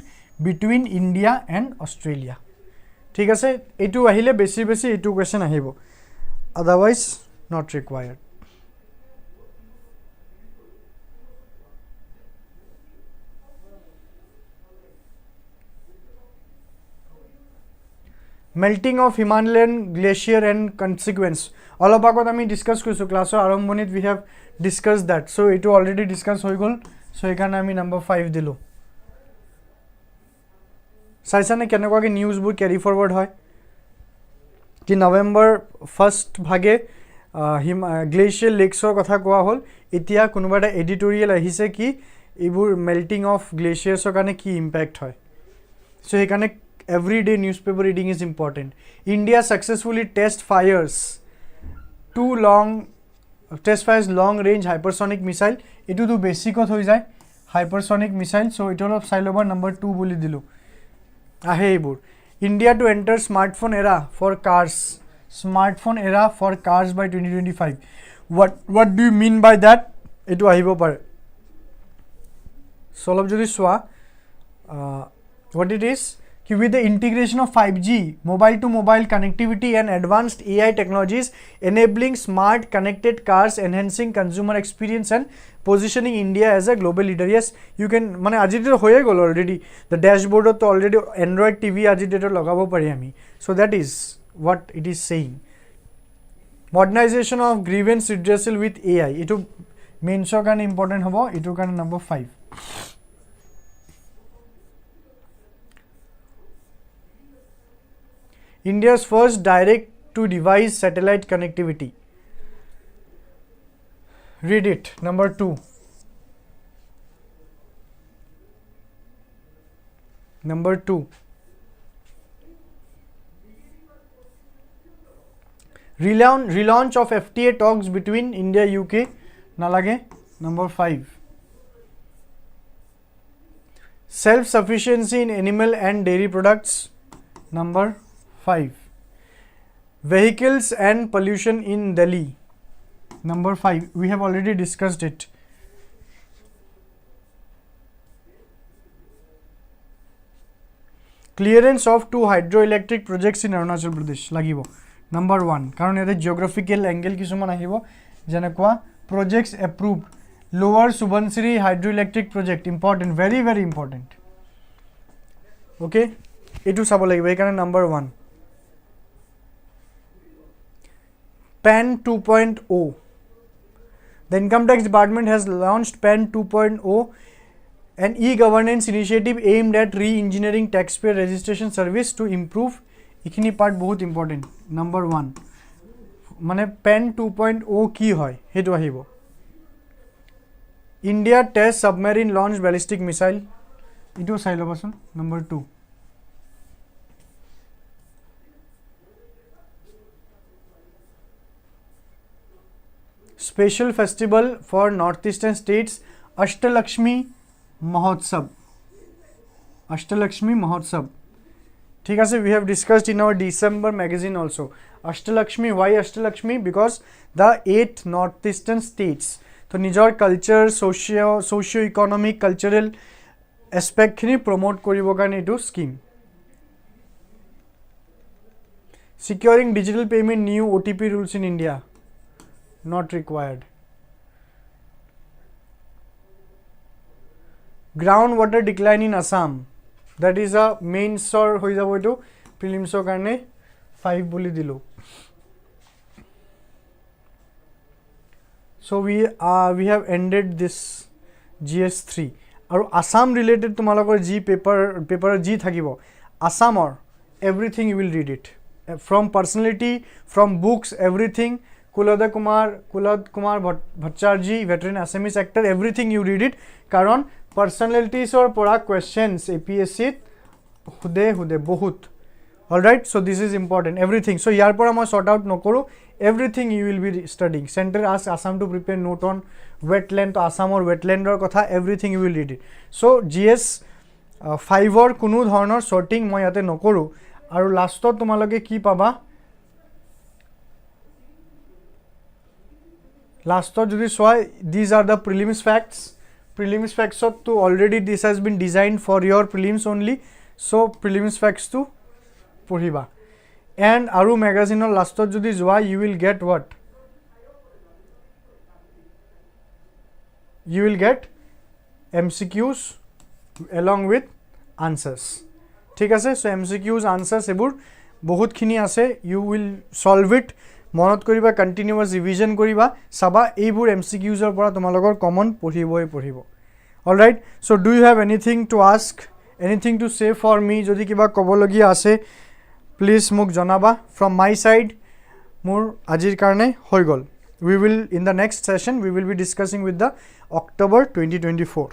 between India and Australia ঠিক আছে এটো আহিলে বেছি বেছি এটো কোৱেশ্চন আহিব otherwise not required Melting of Himalayan glacier and consequence. All of agot ami discuss korisu class arambonit we have discussed that. So it already discussed hoi gol. So ekhane ami number 5 dilu. Saisane kenekwa ke news bur carry forward hoy. Ki November 1st bhage glacial lakes or kotha koa hol. Etia konoba eta editorial ahise ki ebur melting of glaciers or kane ki impact hoy. So ekhane everyday newspaper reading is important. India successfully test fires long range hypersonic missile. Itu to basic hoi jay hypersonic missile. So it all of silobar number 2 boli dilu. Ahe ebur. India to enter smartphone era for cars. Smartphone era for cars by 2025. What do you mean by that? Itu ahibo pare. So olop jodi swa what it is with the integration of 5G, mobile to mobile connectivity and advanced AI technologies enabling smart connected cars, enhancing consumer experience and positioning India as a global leader. Yes, you can mane ajidito hoye gol already the dashboard to already Android TV ajidito lagabo pari ami. So that is what it is saying. modernization of grievance redressal with AI. Itu mains karone important hobo. Itu karone number 5. India's first direct to device satellite connectivity. Read it. Number 2. Number 2. Relaunch of FTA talks between India UK. Nalage. Number 5. Self-sufficiency in animal and dairy products. Number 5. Vehicles and pollution in Delhi. Number 5. We have already discussed it. Clearance of 2 hydroelectric projects in Arunachal Pradesh. Lagibo. Number 1. Karon ete geographical angle kisuman ahibo. Janekwa projects approved. Lower Subansiri hydroelectric project. Important. Very, very important. Okay. Etu sabo lagibo. Ekane number 1. PAN 2.0. The Income Tax Department has launched PAN 2.0, an e-governance initiative aimed at re-engineering taxpayer registration service to improve. Ikhini part bahut important. Number 1. Mane PAN 2.0 ki hoy? Hetu ahibo. India test submarine launched ballistic missile. Itu sai lobason. Number 2. Special festival for northeastern states, Ashtalakshmi Mahotsav. Ashtalakshmi Mahotsav. ठीक है, we have discussed in our December magazine also. Ashtalakshmi, why Ashtalakshmi? Because the 8 northeastern states. तो निजर culture, socio-economic, cultural aspect खिनि promote करिबो कारण एटु scheme. Securing digital payment, new OTP rules in India. Not required. Groundwater decline in Assam. That is a main sor hoi jabo etu prelims or karone 5 boli dilu. So we have ended this GS3. Aru Assam related tumalokor G paper G thakibo. Assam or everything you will read it. From personality, from books, everything. Kulad Kumar Bhattacharjee, veteran Assamese actor, everything you read it. Karon personalities or pora questions APSC hude bahut. Alright, so this is important. Everything. So yar pora ma sort out nokoru. Everything you will be studying. Center asks Assam to prepare note on wetland to Assam or wetland or kotha. Everything you will read it. So GS 5 or kunu dhornor sorting moi yate nokoru. Aru lastot tumaloke ki paba? Last thought, these are the prelims facts. Prelims facts to already this has been designed for your prelims only. So prelims facts to puriba. And Aru magazine or last thought you will get what? You will get MCQs along with answers. ठीक है, so MCQs answers ebur बहुत खिनी आसे. You will solve it. মনত কৰিবা, continuous revision কৰিবা, সাবা এইবোৰ MCQs ৰ পৰা তোমালোকৰ কমন পঢ়িব. Alright, so do you have anything to ask, anything to say for me? যদি কিবা ক'বলগীয়া আছে প্লিজ মোক জনাবা. ফ্ৰম মাই সাইড মোৰ আজিৰ কাৰণে হৈ গ'ল. We will in the next session we will be discussing with the October 2024.